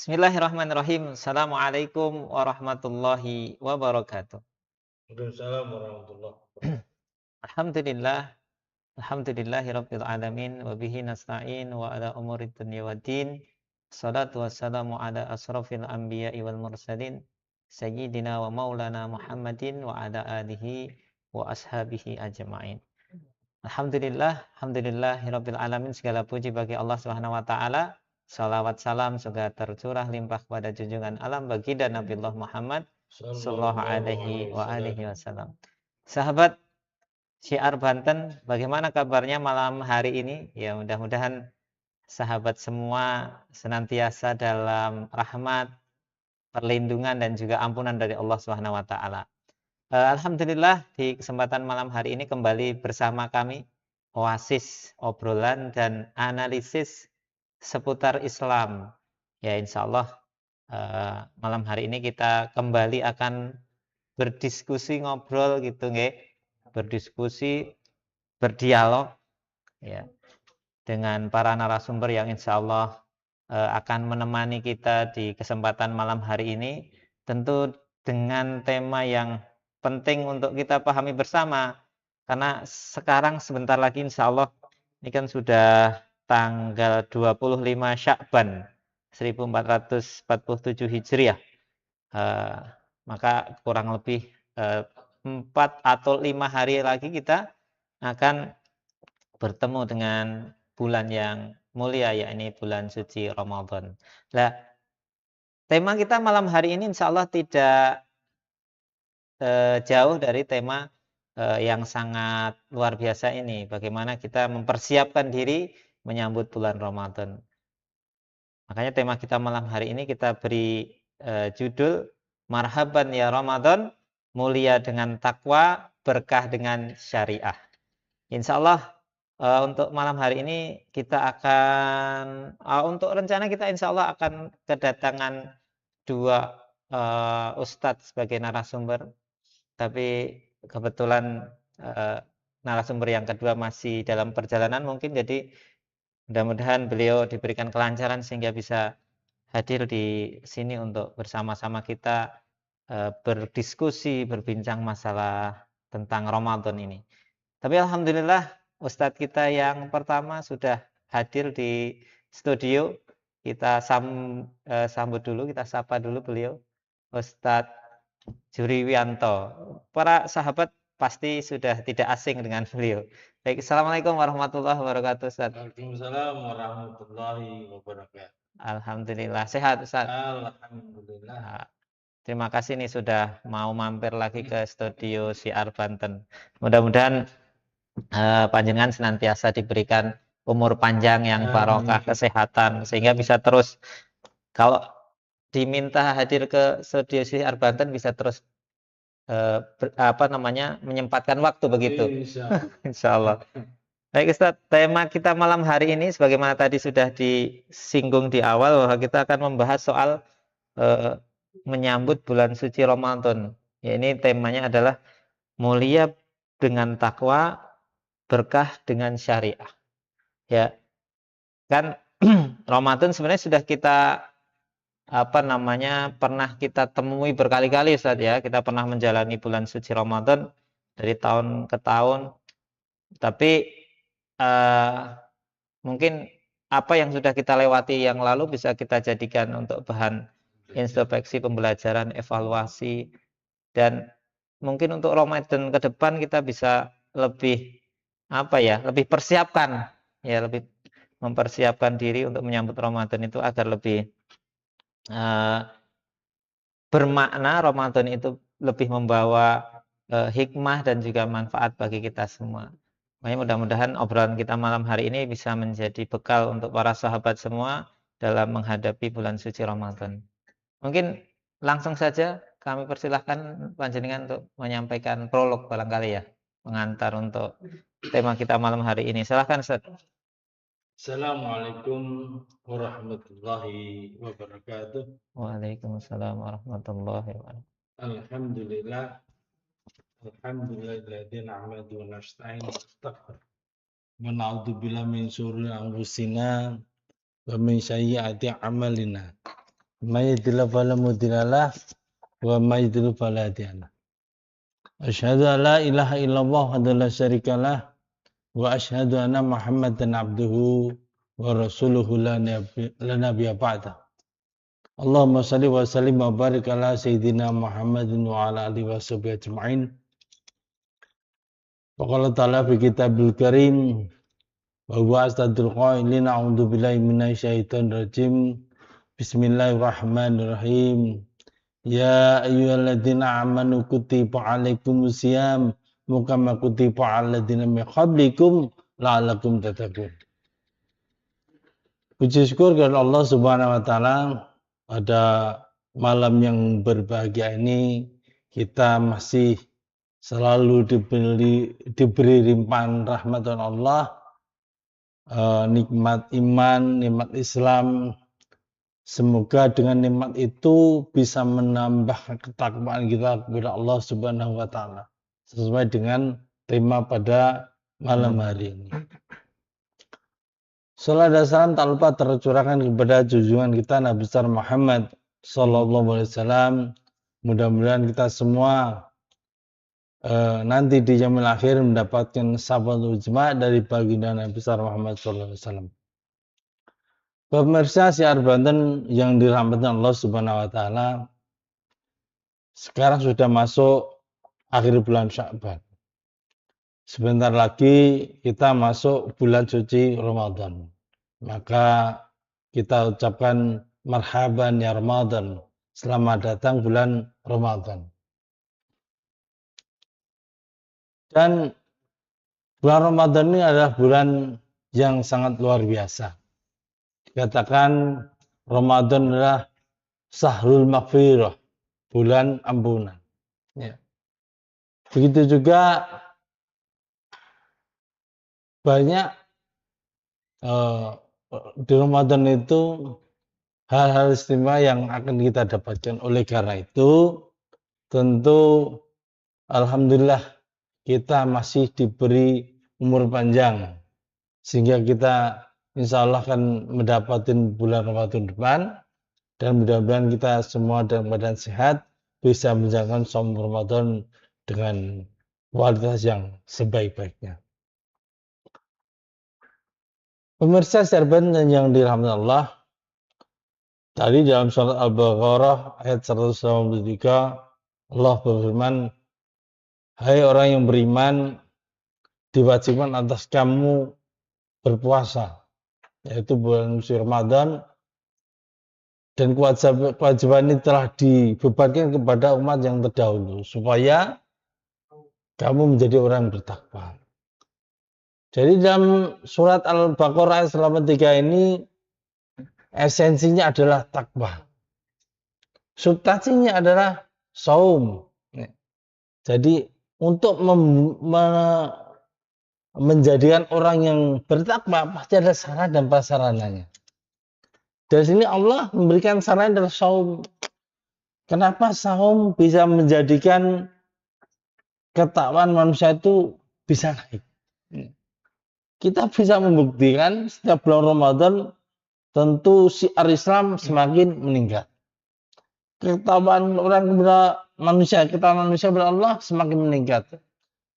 Bismillahirrahmanirrahim. Assalamualaikum warahmatullahi wabarakatuh. Waalaikumsalam warahmatullahi wabarakatuh. Alhamdulillah, alhamdulillahirabbil alamin wa bihi nasta'in wa ala umuri dunya waddin. Shalatu wassalamu ala asrofil anbiya'i wal mursalin sayyidina wa maulana Muhammadin wa ala alihi wa ashabihi ajma'in. Alhamdulillahirabbil alamin. Segala puji bagi Allah Subhanahu wa taala. Salawat salam semoga tercurah limpah kepada junjungan alam baginda Nabiullah Muhammad sallallahu Sallallahu alaihi alaihi wa wasallam. alihi wasallam. Sahabat Syiar Banten, bagaimana kabarnya malam hari ini? Ya, mudah-mudahan sahabat semua senantiasa dalam rahmat, perlindungan dan juga ampunan dari Allah Subhanahu wa taala. Alhamdulillah di kesempatan malam hari ini kembali bersama kami Oasis obrolan dan analisis seputar Islam. Ya, insya Allah malam hari ini kita kembali akan berdiskusi, ngobrol gitu nggih. Berdiskusi, berdialog ya dengan para narasumber yang insya Allah akan menemani kita di kesempatan malam hari ini, tentu dengan tema yang penting untuk kita pahami bersama, karena sekarang sebentar lagi insya Allah ini kan sudah tanggal 25 Sya'ban 1447 Hijriah. Eh, maka kurang lebih 4 atau 5 hari lagi kita akan bertemu dengan bulan yang mulia, yakni bulan suci Ramadan. Nah, tema kita malam hari ini insya Allah tidak jauh dari tema yang sangat luar biasa ini. Bagaimana kita mempersiapkan diri menyambut bulan Ramadan. Makanya tema kita malam hari ini kita beri judul Marhaban ya Ramadan, mulia dengan takwa, berkah dengan syariah. Insya Allah untuk malam hari ini kita akan untuk rencana kita insya Allah akan kedatangan dua ustadz sebagai narasumber, tapi kebetulan narasumber yang kedua masih dalam perjalanan mungkin, jadi mudah-mudahan beliau diberikan kelancaran sehingga bisa hadir di sini untuk bersama-sama kita berdiskusi, berbincang masalah tentang Ramadan ini. Tapi alhamdulillah Ustadz kita yang pertama sudah hadir di studio. Kita sambut dulu, kita sapa dulu beliau, Ustadz Juriwianto. Para sahabat pasti sudah tidak asing dengan beliau. Baik, Assalamualaikum warahmatullahi wabarakatuh, Ustadz. Waalaikumsalam warahmatullahi wabarakatuh. Alhamdulillah sehat, Ustadz. Alhamdulillah. Ah, terima kasih nih sudah mau mampir lagi ke studio Syiar Banten. Mudah-mudahan panjenengan senantiasa diberikan umur panjang yang barokah, Amin. kesehatan, sehingga bisa terus kalau diminta hadir ke studio Syiar Banten bisa terus menyempatkan waktu begitu. Insya Insya Allah. Baik Ustaz, tema kita malam hari ini sebagaimana tadi sudah disinggung di awal bahwa kita akan membahas soal eh, menyambut bulan suci Ramadan. Ya, ini temanya adalah mulia dengan takwa, berkah dengan syariah. Ya, kan Ramadan sebenarnya sudah kita pernah kita temui berkali-kali Ustaz ya. Kita pernah menjalani bulan suci Ramadan dari tahun ke tahun. Tapi eh, mungkin apa yang sudah kita lewati yang lalu bisa kita jadikan untuk bahan introspeksi, pembelajaran, evaluasi, dan mungkin untuk Ramadan ke depan kita bisa lebih lebih persiapkan, ya lebih mempersiapkan diri untuk menyambut Ramadan itu agar lebih eh, bermakna. Ramadan itu lebih membawa hikmah dan juga manfaat bagi kita semua. Makanya mudah-mudahan obrolan kita malam hari ini bisa menjadi bekal untuk para sahabat semua dalam menghadapi bulan suci Ramadan. Mungkin langsung saja kami persilahkan panjenengan untuk menyampaikan prolog barangkali ya, pengantar untuk tema kita malam hari ini. Silahkan Ustaz. Assalamualaikum warahmatullahi wabarakatuh. Waalaikumsalam warahmatullahi wabarakatuh. Alhamdulillah. Alhamdulillahilladzi nahmaduhu wa nasta'inu wa nastaghfiruh. Wa na'udzu billahi min syururi anfusina wa min sayyiati a'malina. may yahdihillahu fala mudilla lahu wa may yudlil fala hadiya lahu. Asyhadu an la ilaha illallah wahdahu la syarika lah wa asyhadu anna Muhammadan abduhu wa rasuluhu la nabiyya ba'da. Allahumma shalli wa sallim wa barik ala sayyidina Muhammadin wa ala alihi wa sahbihi ajma'in. Wa qala ta'ala fi kitabil karim wa huwa astadul qailin a'udzu billahi minasyaitonir rajim. Bismillahirrahmanirrahim. Ya ayyuhalladzina amanu kutiba alaikumus syiyam kama kutiba alal ladzina min qablikum la'allakum tattaqun. Puji syukur kepada Allah Subhanahu wa taala, pada malam yang berbahagia ini kita masih selalu diberi limpahan rahmat dari Allah, nikmat iman, nikmat Islam. Semoga dengan nikmat itu bisa menambah ketakwaan kita kepada Allah Subhanahu wa taala sesuai dengan tema pada malam hari ini. Salam dan salam tak lupa tercurahkan kepada junjungan kita Nabi besar Muhammad sallallahu alaihi wasallam. Mudah-mudahan kita semua nanti di yaumil akhir mendapatkan syafaat ijma dari baginda Nabi besar Muhammad sallallahu alaihi wasallam. Pemirsa siar Banten yang dirahmati Allah Subhanahu wa taala, sekarang sudah masuk akhir bulan Sya'ban. Sebentar lagi kita masuk bulan suci Ramadan. Maka kita ucapkan marhaban ya Ramadan. Selamat datang bulan Ramadan. Dan bulan Ramadan ini adalah bulan yang sangat luar biasa. Dikatakan Ramadan adalah Sahrul Maghfirah, bulan ampunan. Ya. Begitu juga banyak di Ramadan itu hal-hal istimewa yang akan kita dapatkan. Oleh karena itu, tentu alhamdulillah kita masih diberi umur panjang sehingga kita insya Allah akan mendapatkan bulan Ramadan depan, dan mudah-mudahan kita semua dalam keadaan sehat bisa menjalankan saum Ramadan dengan kualitas yang sebaik-baiknya. Pemirsa serban yang dirahmati Allah, tadi dalam surat Al-Baqarah ayat 193 Allah berfirman, hai orang yang beriman, diwajibkan atas kamu berpuasa, yaitu bulan suci Ramadan, dan kewajiban ini telah dibebankan kepada umat yang terdahulu supaya kamu menjadi orang yang bertakwa. Jadi dalam surat Al-Baqarah ayat 83 ini esensinya adalah takwa. Substansinya adalah saum. Jadi untuk menjadikan orang yang bertakwa pasti ada syarat dan prasarananya. Dari sini Allah memberikan saran adalah saum. Kenapa saum bisa menjadikan ketakwaan manusia itu bisa naik? Kita bisa membuktikan setiap bulan Ramadan tentu syiar Islam semakin meningkat. Ketakwaan orang kepada manusia, ketakwaan manusia kepada Allah semakin meningkat.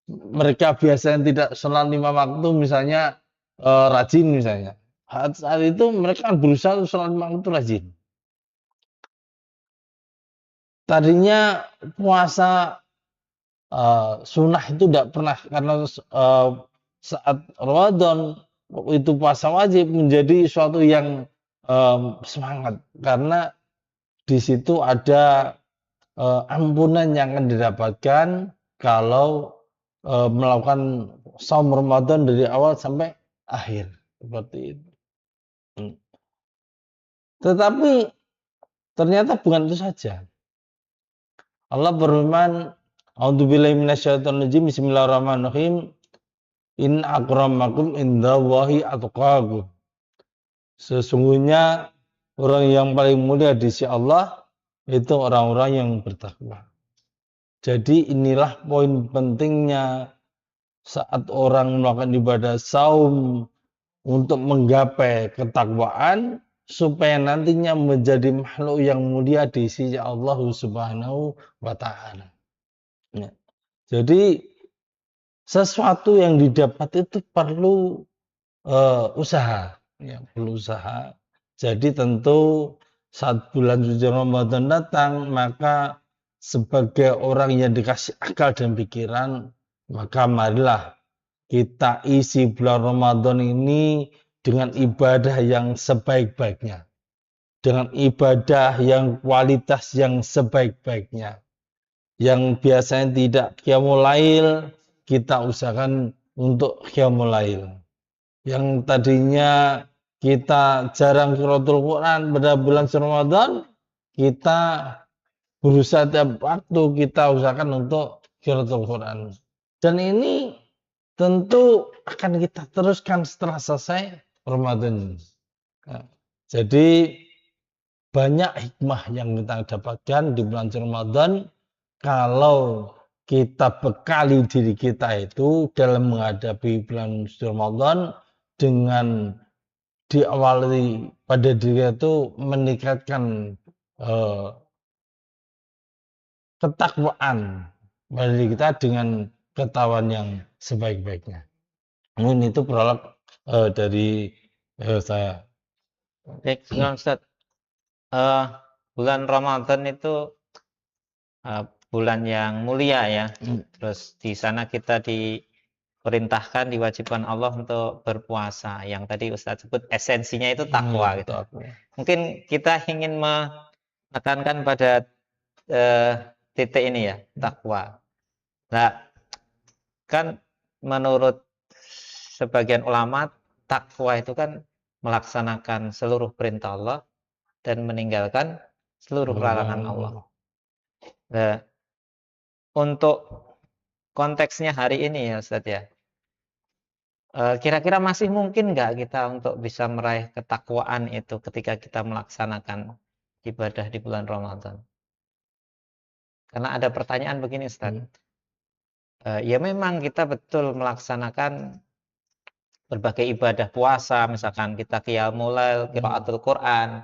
Mereka biasanya tidak sholat 5 waktu, misalnya rajin misalnya. Saat itu mereka berusaha untuk sholat 5 waktu rajin. Tadinya puasa sunnah itu tidak pernah, karena saat Ramadan itu puasa wajib menjadi suatu yang semangat, karena di situ ada ampunan yang akan didapatkan kalau melakukan saum Ramadan dari awal sampai akhir, seperti itu. Tetapi ternyata bukan itu saja. Allah berfirman, a'udzubillahi minasyaitonir rajim, bismillahirrahmanirrahim, in akramakum indallahi atqakum. Sesungguhnya orang yang paling mulia di sisi Allah itu orang-orang yang bertakwa. Jadi inilah poin pentingnya saat orang melakukan ibadah saum untuk menggapai ketakwaan, supaya nantinya menjadi makhluk yang mulia di sisi Allah Subhanahu wa taala. Ya. Jadi sesuatu yang didapat itu perlu usaha, ya, perlu usaha. Jadi tentu saat bulan suci Ramadan datang, maka sebagai orang yang dikasih akal dan pikiran, maka marilah kita isi bulan Ramadan ini dengan ibadah yang sebaik-baiknya, dengan ibadah yang kualitas yang sebaik-baiknya. Yang biasanya tidak qiyamul lail, kita usahakan untuk qiyamul lail. Yang tadinya kita jarang qiraatul Quran pada bulan Ramadan, kita berusaha tiap waktu kita usahakan untuk qiraatul Quran. Dan ini tentu akan kita teruskan setelah selesai Ramadan. Nah, jadi banyak hikmah yang kita dapatkan di bulan Ramadan kalau kita bekali diri kita itu dalam menghadapi bulan suci Ramadan dengan diawali pada diri itu meningkatkan ketakwaan pada diri kita dengan ketahuan yang sebaik-baiknya. Mungkin itu prolog dari saya. Baik, Ustaz. Bulan Ramadan itu bulan yang mulia ya. Terus di sana kita diperintahkan, diwajibkan Allah untuk berpuasa. Yang tadi Ustaz sebut esensinya itu takwa gitu. Mungkin kita ingin menekankan pada titik ini ya, takwa. Nah, kan menurut sebagian ulama, takwa itu kan melaksanakan seluruh perintah Allah dan meninggalkan seluruh larangan Allah. Nah, untuk konteksnya hari ini ya Ustaz ya, kira-kira masih mungkin nggak kita untuk bisa meraih ketakwaan itu ketika kita melaksanakan ibadah di bulan Ramadan? Karena ada pertanyaan begini Ustaz, ya memang kita betul melaksanakan berbagai ibadah puasa, misalkan kita qiyamul lail, qiraatul Quran,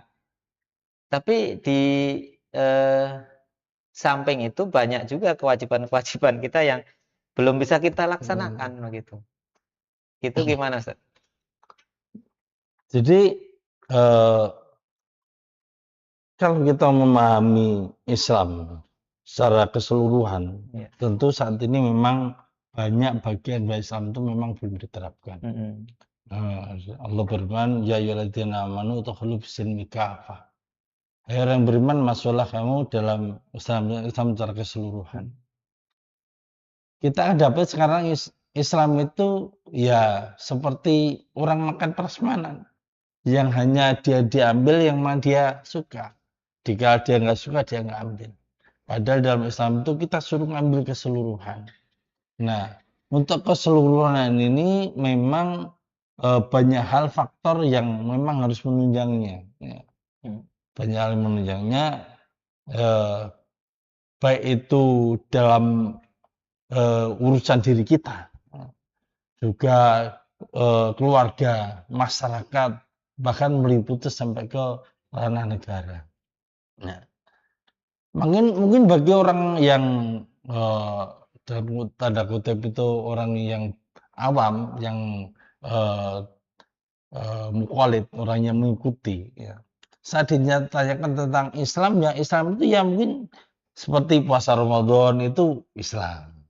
tapi di samping itu banyak juga kewajiban-kewajiban kita yang belum bisa kita laksanakan begitu. Itu gimana, Ustaz? Jadi kalau kita memahami Islam secara keseluruhan, tentu saat ini memang banyak bagian dari Islam itu memang belum diterapkan. Allah berfirman, ya ayyuhalladzina amanu udkhulu fis-silmi kafah. Hai orang beriman, masuklah kamu dalam Islam secara keseluruhan. Kita dapat sekarang Islam itu ya seperti orang makan prasmanan yang hanya dia diambil yang mana dia suka. Jika dia nggak suka dia nggak ambil. Padahal dalam Islam itu kita suruh ngambil keseluruhan. Nah, untuk keseluruhan ini memang banyak hal faktor yang memang harus menunjangnya. Ya. Banyak hal yang menunjangnya, baik itu dalam urusan diri kita, juga keluarga, masyarakat, bahkan meliputi sampai ke ranah negara. Nah, mungkin bagi orang yang dalam tanda kutip itu orang yang awam, yang mukhalif, orang yang mengikuti, ya. Saat ditanyakan tentang Islam, ya Islam itu ya mungkin seperti puasa Ramadan itu Islam,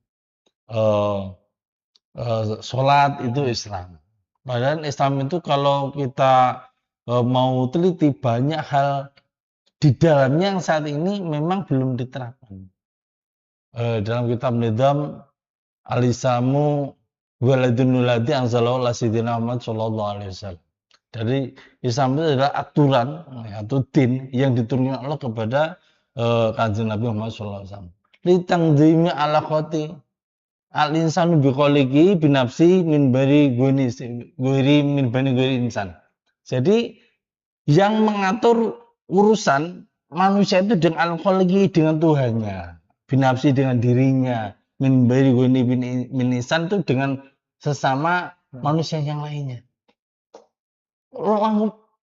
sholat itu Islam. Padahal Islam itu kalau kita mau teliti banyak hal di dalamnya yang saat ini memang belum diterapkan. Dalam kitab Nizam Al-Islamu waladunuladi anzalahu ala sayyidina Muhammad sallallahu alaihi wasallam. Dari Islam itu adalah aturan atau din yang diturunkan Allah kepada kanjeng Nabi Muhammad sallallahu alaihi wasallam. Litangdzimi ala khoti al-insanu biqolihi binafsi min bari guiri min bani guiri insan. Jadi yang mengatur urusan manusia itu dengan al-kholiqi, dengan Tuhannya, binafsi dengan dirinya, min bari guiri min insan itu dengan sesama manusia yang lainnya.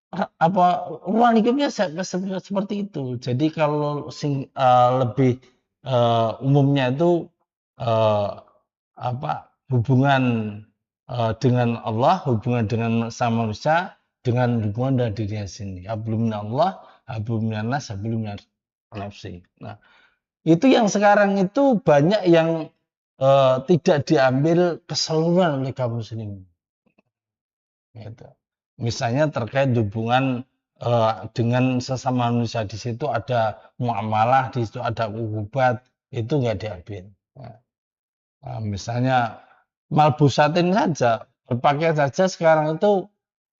ruang lingkupnya seperti itu. Jadi kalau lebih umumnya itu hubungan dengan Allah, hubungan dengan sama manusia, dengan hubungan dengan dirinya sendiri. Hablum minallah, hablum minannas, hablum minan nafsi. Nah, itu yang sekarang itu banyak yang tidak diambil keseluruhan oleh kaum muslimin. Gitu. Misalnya terkait hubungan dengan sesama manusia, di situ ada muamalah, di situ ada uhubat, itu nggak diambil. Misalnya malbusatin saja, berpakaian saja sekarang itu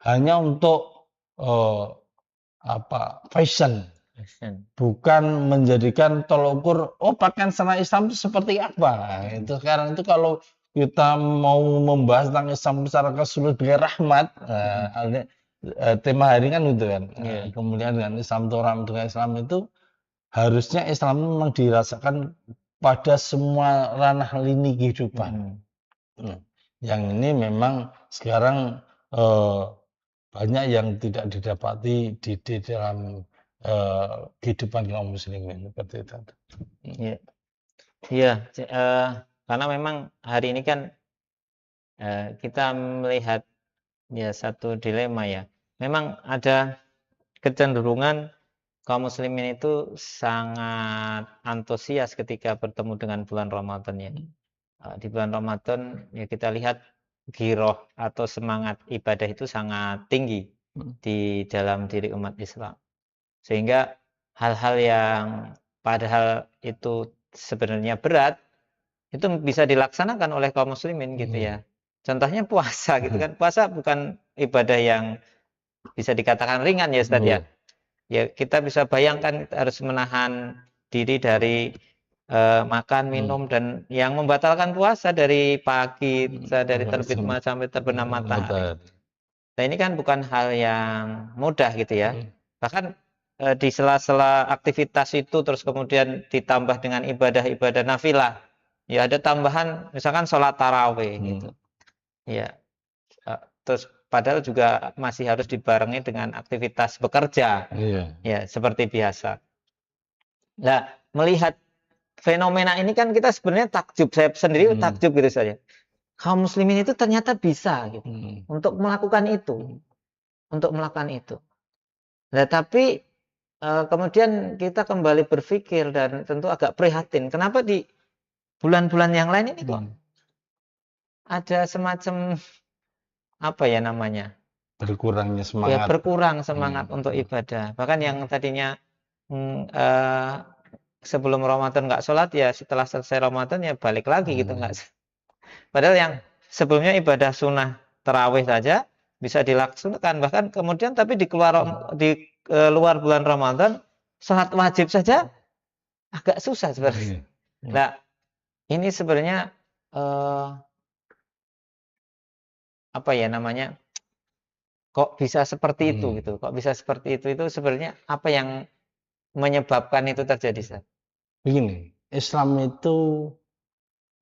hanya untuk fashion, bukan menjadikan tolok ukur, pakaian secara Islam itu seperti apa. Nah, itu sekarang itu kalau kita mau membahas tentang Islam secara keseluruhan dengan rahmat, tema hari kan itu kan. Kemudian dengan Islam itu dengan Islam itu harusnya Islam memang dirasakan pada semua ranah lini kehidupan. Yang ini memang sekarang banyak yang tidak didapati di dalam kehidupan kaum muslimin seperti itu. Iya, karena memang hari ini kan kita melihat ya satu dilema ya. Memang ada kecenderungan kaum muslimin itu sangat antusias ketika bertemu dengan bulan Ramadan ya. Di bulan Ramadan ya kita lihat giroh atau semangat ibadah itu sangat tinggi di dalam diri umat Islam. Sehingga hal-hal yang padahal itu sebenarnya berat itu bisa dilaksanakan oleh kaum muslimin gitu ya. Contohnya puasa gitu kan. Puasa bukan ibadah yang bisa dikatakan ringan ya Ustaz ya. Ya kita bisa bayangkan harus menahan diri dari makan, minum dan yang membatalkan puasa dari pagi dari terbit sampai terbenam matahari. Nah, ini kan bukan hal yang mudah gitu ya. Bahkan di sela-sela aktivitas itu terus kemudian ditambah dengan ibadah-ibadah nafilah. Ya ada tambahan misalkan sholat tarawih gitu. Ya. Terus padahal juga masih harus dibarengi dengan aktivitas bekerja. Ya, seperti biasa. Nah, melihat fenomena ini kan kita sebenarnya takjub, saya sendiri takjub gitu saja. Kaum muslimin itu ternyata bisa gitu untuk melakukan itu. Nah, tapi kemudian kita kembali berpikir dan tentu agak prihatin. Kenapa di bulan-bulan yang lain ini kok ada semacam apa ya namanya? Berkurangnya semangat. Ya, berkurang semangat untuk ibadah. Bahkan yang tadinya sebelum Ramadan nggak sholat ya setelah selesai Ramadan ya balik lagi gitu nggak. Padahal yang sebelumnya ibadah sunnah tarawih saja bisa dilaksanakan bahkan kemudian tapi di luar bulan Ramadan sholat wajib saja agak susah sebenarnya. Nah ini sebenarnya apa ya namanya kok bisa seperti itu gitu? Kok bisa seperti itu sebenarnya apa yang menyebabkan itu terjadi, Ustaz? Begini, Islam itu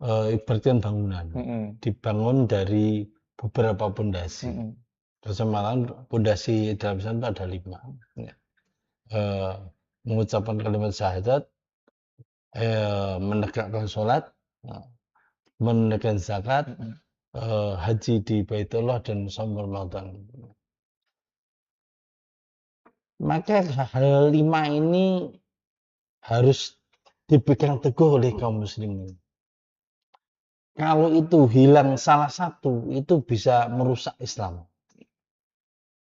ibaratkan bangunan, dibangun dari beberapa pondasi. Kesempatan pondasi dalam Islam itu ada 5. Mengucapkan kalimat syahadat, menegakkan sholat, menunaikan zakat, haji di Baitullah dan shaum Ramadan. Maka hal 5 ini harus dipegang teguh oleh kaum muslimin. Kalau itu hilang salah satu, itu bisa merusak Islam.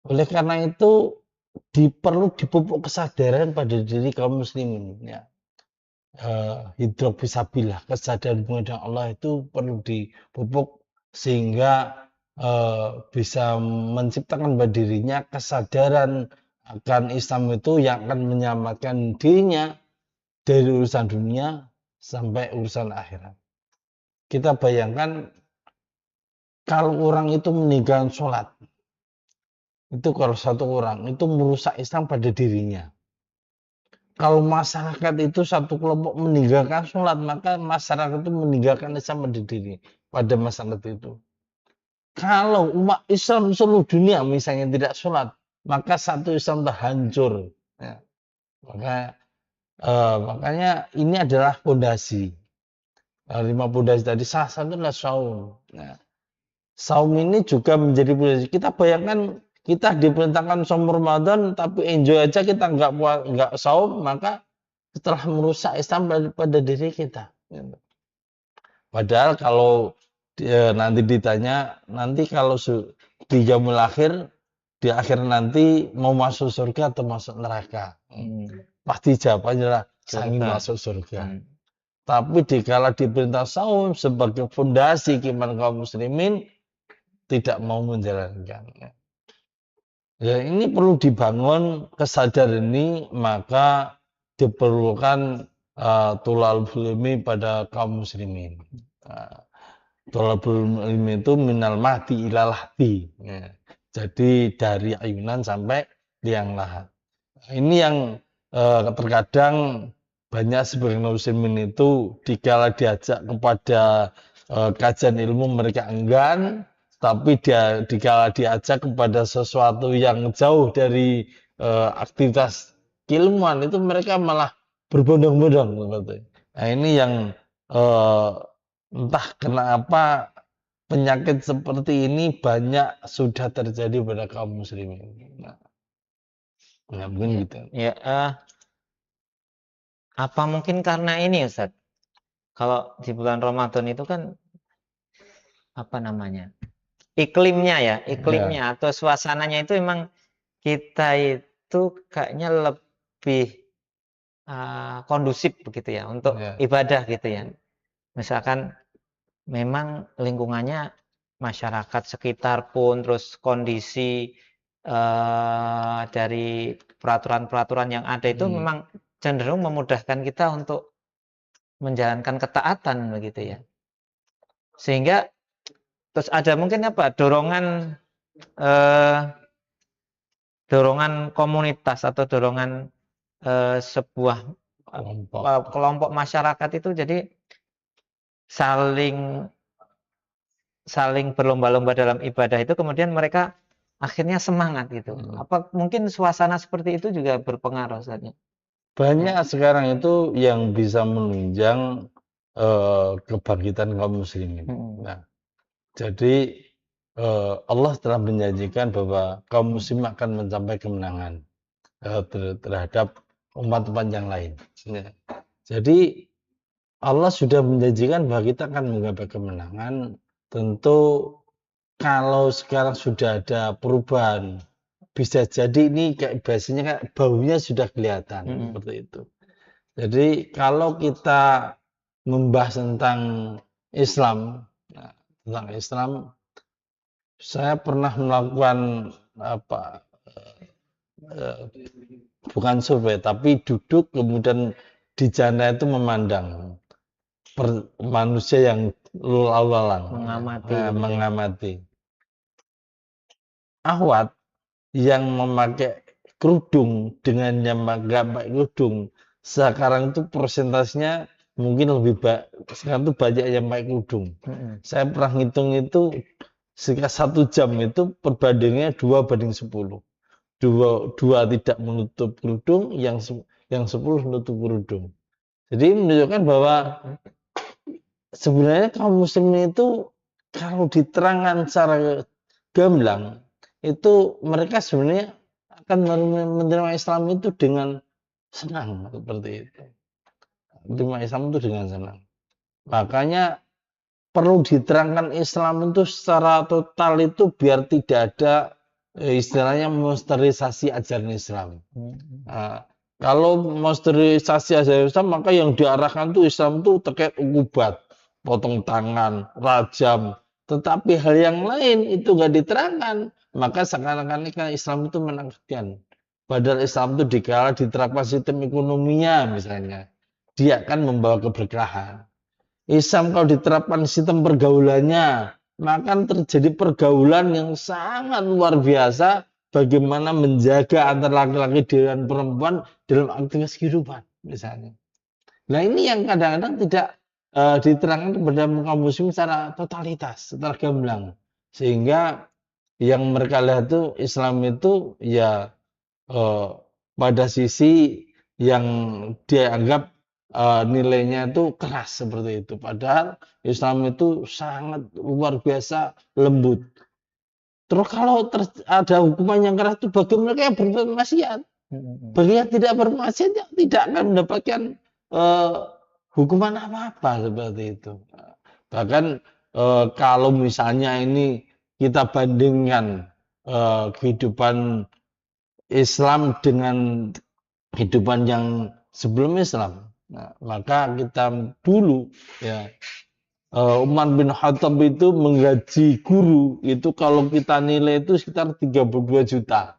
Oleh karena itu, perlu dipupuk kesadaran pada diri kaum muslimin. Ya. Hidrok fisabilillah, kesadaran hubungan dengan Allah itu perlu dipupuk sehingga bisa menciptakan pada dirinya kesadaran akan Islam itu yang akan menyelamatkan dirinya dari urusan dunia sampai urusan akhirat. Kita bayangkan kalau orang itu meninggalkan sholat, itu kalau satu orang itu merusak Islam pada dirinya. Kalau masyarakat itu satu kelompok meninggalkan sholat, maka masyarakat itu meninggalkan Islam pada diri pada masyarakat itu. Kalau umat Islam seluruh dunia misalnya tidak sholat, maka satu Islam terhancur. Ya. Makanya ini adalah fondasi. 5 fondasi tadi salah satu adalah saum. Nah, saum ini juga menjadi fondasi. Kita bayangkan kita diperintahkan saum Ramadan tapi enjoy aja kita nggak saum, maka setelah merusak Islam pada diri kita. Padahal kalau nanti ditanya, nanti kalau di yaumul akhir, di akhir nanti mau masuk surga atau masuk neraka, pasti jawabannya adalah saya ingin masuk surga. Tapi dikala diperintah saum sebagai fondasi keimanan kaum muslimin, tidak mau menjalankan. Ya, ini perlu dibangun kesadaran ini, maka diperlukan thalabul ilmi pada kaum muslimin. Thalabul ilmi itu minal mahdi ilal lahdi. Ya. Jadi dari ayunan sampai liang lahat. Ini yang terkadang banyak sebagian muslimin itu dikala diajak kepada kajian ilmu mereka enggan, tapi dikala diajak kepada sesuatu yang jauh dari aktivitas keilmuan itu mereka malah berbondong-bondong. Nah, ini yang entah kenapa penyakit seperti ini banyak sudah terjadi pada kaum muslimin. Nah, mungkin gitu. Ya, apa mungkin karena ini Ustaz? Kalau di bulan Ramadan itu kan apa namanya? Iklimnya atau suasananya itu memang kita itu kayaknya lebih kondusif begitu ya untuk ibadah gitu ya. Misalkan memang lingkungannya masyarakat sekitar pun, terus kondisi dari peraturan-peraturan yang ada itu memang cenderung memudahkan kita untuk menjalankan ketaatan begitu ya. Sehingga terus ada mungkin apa dorongan komunitas atau dorongan sebuah kelompok masyarakat itu jadi saling berlomba-lomba dalam ibadah itu, kemudian mereka akhirnya semangat gitu. Apa mungkin suasana seperti itu juga berpengaruh saatnya? Banyak sekarang itu yang bisa menunjang kebangkitan kaum muslimin. Nah, jadi Allah telah menjanjikan bahwa kaum muslim akan mencapai kemenangan terhadap umat-umat yang lain. Jadi Allah sudah menjanjikan bahwa kita akan mencapai kemenangan. Tentu kalau sekarang sudah ada perubahan, bisa jadi ini kayak biasanya kan baunya sudah kelihatan seperti itu. Jadi kalau kita membahas tentang Islam, saya pernah melakukan bukan survei, tapi duduk kemudian di jana itu memandang manusia yang lalu-lalang mengamati. Ahwat yang memakai kerudung dengan yang nggak pakai kerudung sekarang itu persentasenya mungkin lebih banyak. Sekarang itu banyak yang pakai kerudung. Saya pernah ngitung itu sekitar 1 jam itu perbandingannya 2:10. Dua tidak menutup kerudung, yang 10 menutup kerudung. Jadi menunjukkan bahwa sebenarnya kaum muslimin itu kalau diterangkan secara gamblang itu mereka sebenarnya akan menerima Islam itu dengan senang seperti itu. Menerima Islam itu dengan senang. Makanya perlu diterangkan Islam itu secara total itu biar tidak ada istilahnya monsterisasi ajaran Islam. Kalau monsterisasi ajaran Islam maka yang diarahkan tuh Islam tuh terkait ukubat, potong tangan, rajam. Tetapi hal yang lain itu nggak diterangkan, maka seakan-akan Islam itu menakutkan. Padahal Islam itu dikala diterapkan sistem ekonominya misalnya, dia akan membawa keberkahan. Islam kalau diterapkan sistem pergaulannya, maka terjadi pergaulan yang sangat luar biasa. Bagaimana menjaga antara laki-laki dan perempuan dalam aktivitas kehidupan misalnya. Nah ini yang kadang-kadang tidak diterangkan kepada kaum muslim secara totalitas, secara gamblang, sehingga yang mereka lihat tuh Islam itu ya pada sisi yang dia anggap nilainya itu keras seperti itu. Padahal Islam itu sangat luar biasa lembut. Terus kalau ada hukuman yang keras itu bagi mereka yang berbuat maksiat, bagi yang tidak bermaksiat ya tidak akan mendapatkan eh, hukuman apa-apa seperti itu. Bahkan kalau misalnya ini kita bandingkan kehidupan Islam dengan kehidupan yang sebelum Islam, nah, maka kita dulu ya Umar bin Khattab itu menggaji guru itu kalau kita nilai itu sekitar 32 juta.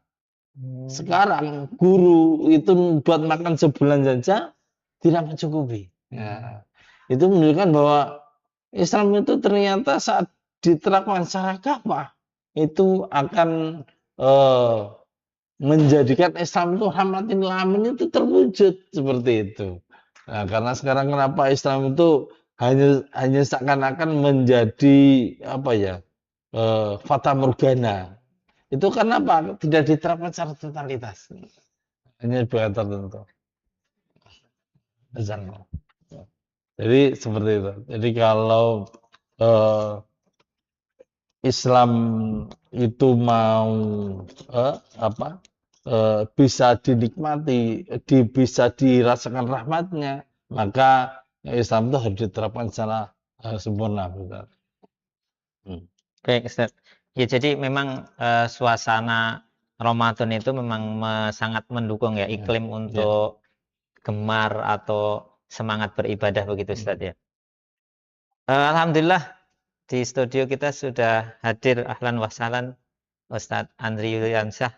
Sekarang guru itu buat makan sebulan saja tidak mencukupi. Ya. Itu menunjukkan bahwa Islam itu ternyata saat diterapkan secara kafah itu akan eh, menjadikan Islam itu rahmatin lil alamin itu terwujud seperti itu. Nah, karena sekarang kenapa Islam itu hanya seakan-akan menjadi apa ya fata morgana. Itu karena apa? Tidak diterapkan secara totalitas. Hanya beberapa tertentu. Azan. Jadi seperti itu. Jadi kalau eh, Islam itu mau apa bisa dinikmati, bisa dirasakan rahmatnya, maka Islam itu harus diterapkan secara sempurna. Betul. Baik, Ustaz. Ya, jadi memang suasana Ramadan itu memang sangat mendukung ya iklim untuk gemar atau semangat beribadah begitu, Ustaz ya. Alhamdulillah di studio kita sudah hadir ahlan wa sahlan Ustaz Andri Yuliansyah.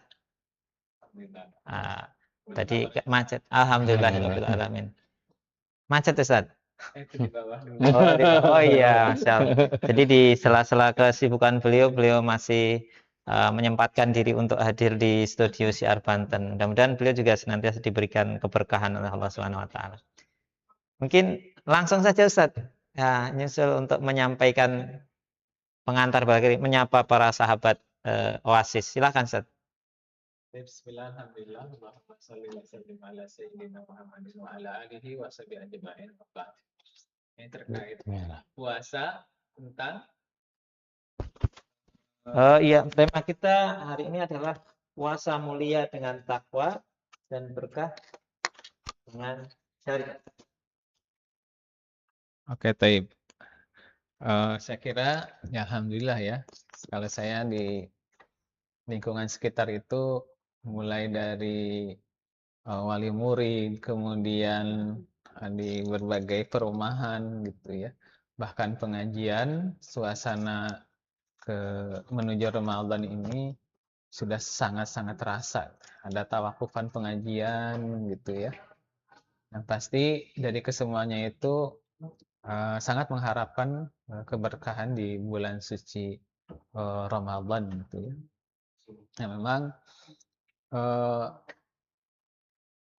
Tadi macet. Alhamdulillahirabbil alamin. Macet, Ustaz. Itu di bawah dulu. Oh iya, Masya Allah. Jadi di sela-sela kesibukan beliau masih menyempatkan diri untuk hadir di studio Syiar Banten. Mudah-mudahan beliau juga senantiasa diberikan keberkahan oleh Allah Subhanahu wa taala. Mungkin langsung saja Ustaz. Ya, nyusul untuk menyampaikan pengantar bagi menyapa para sahabat Oasis. Silakan Ustaz. Bismillah, alhamdulillah, Allahumma shalli wa sallim ala sayyidina Muhammadin wa ala alihi wa sahbihi ajma'in. Ini terkait puasa tentang Iya, tema kita hari ini adalah puasa mulia dengan takwa dan berkah dengan syariat. Oke, Taib. Saya kira ya alhamdulillah ya. Kalau saya di lingkungan sekitar itu mulai dari wali murid, kemudian di berbagai perumahan gitu ya. Bahkan pengajian, suasana menuju Ramadan ini sudah sangat-sangat terasa. Ada tawakufan pengajian gitu ya. Yang pasti dari kesemuanya itu sangat mengharapkan keberkahan di bulan suci Ramadan gitu ya. Nah, memang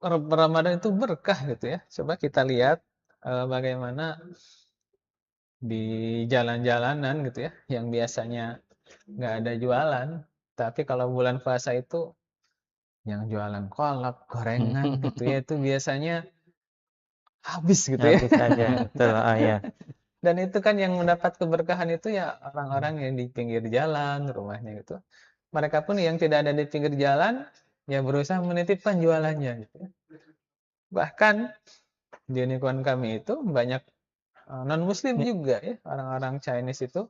Ramadan itu berkah gitu ya. Coba kita lihat bagaimana di jalan-jalanan gitu ya, yang biasanya nggak ada jualan, tapi kalau bulan puasa itu yang jualan kolak, gorengan gitu ya, itu biasanya habis gitu ya. Habis saja, betul. Ya. Dan itu kan yang mendapat keberkahan itu ya orang-orang yang di pinggir jalan rumahnya gitu. Mereka pun yang tidak ada di pinggir jalan ya berusaha menitipkan jualannya gitu ya. Bahkan di lingkungan kami itu banyak non muslim juga ya, orang-orang Chinese itu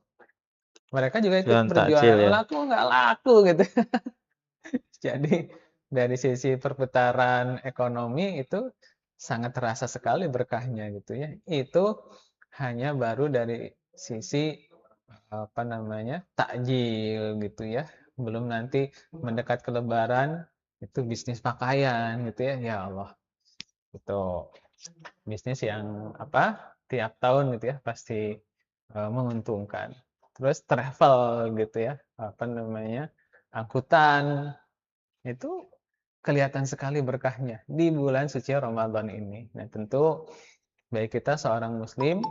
mereka juga ikut Jualan takjil berjualan, ya. laku nggak laku gitu. Jadi dari sisi perputaran ekonomi itu sangat terasa sekali berkahnya gitu ya. Itu hanya baru dari sisi apa namanya takjil gitu ya. Belum nanti mendekat ke Lebaran itu bisnis pakaian gitu ya. Ya Allah, itu bisnis yang apa tiap tahun gitu ya pasti menguntungkan. Terus travel gitu ya, apa namanya angkutan itu kelihatan sekali berkahnya di bulan suci Ramadan ini. Nah tentu baik kita seorang Muslim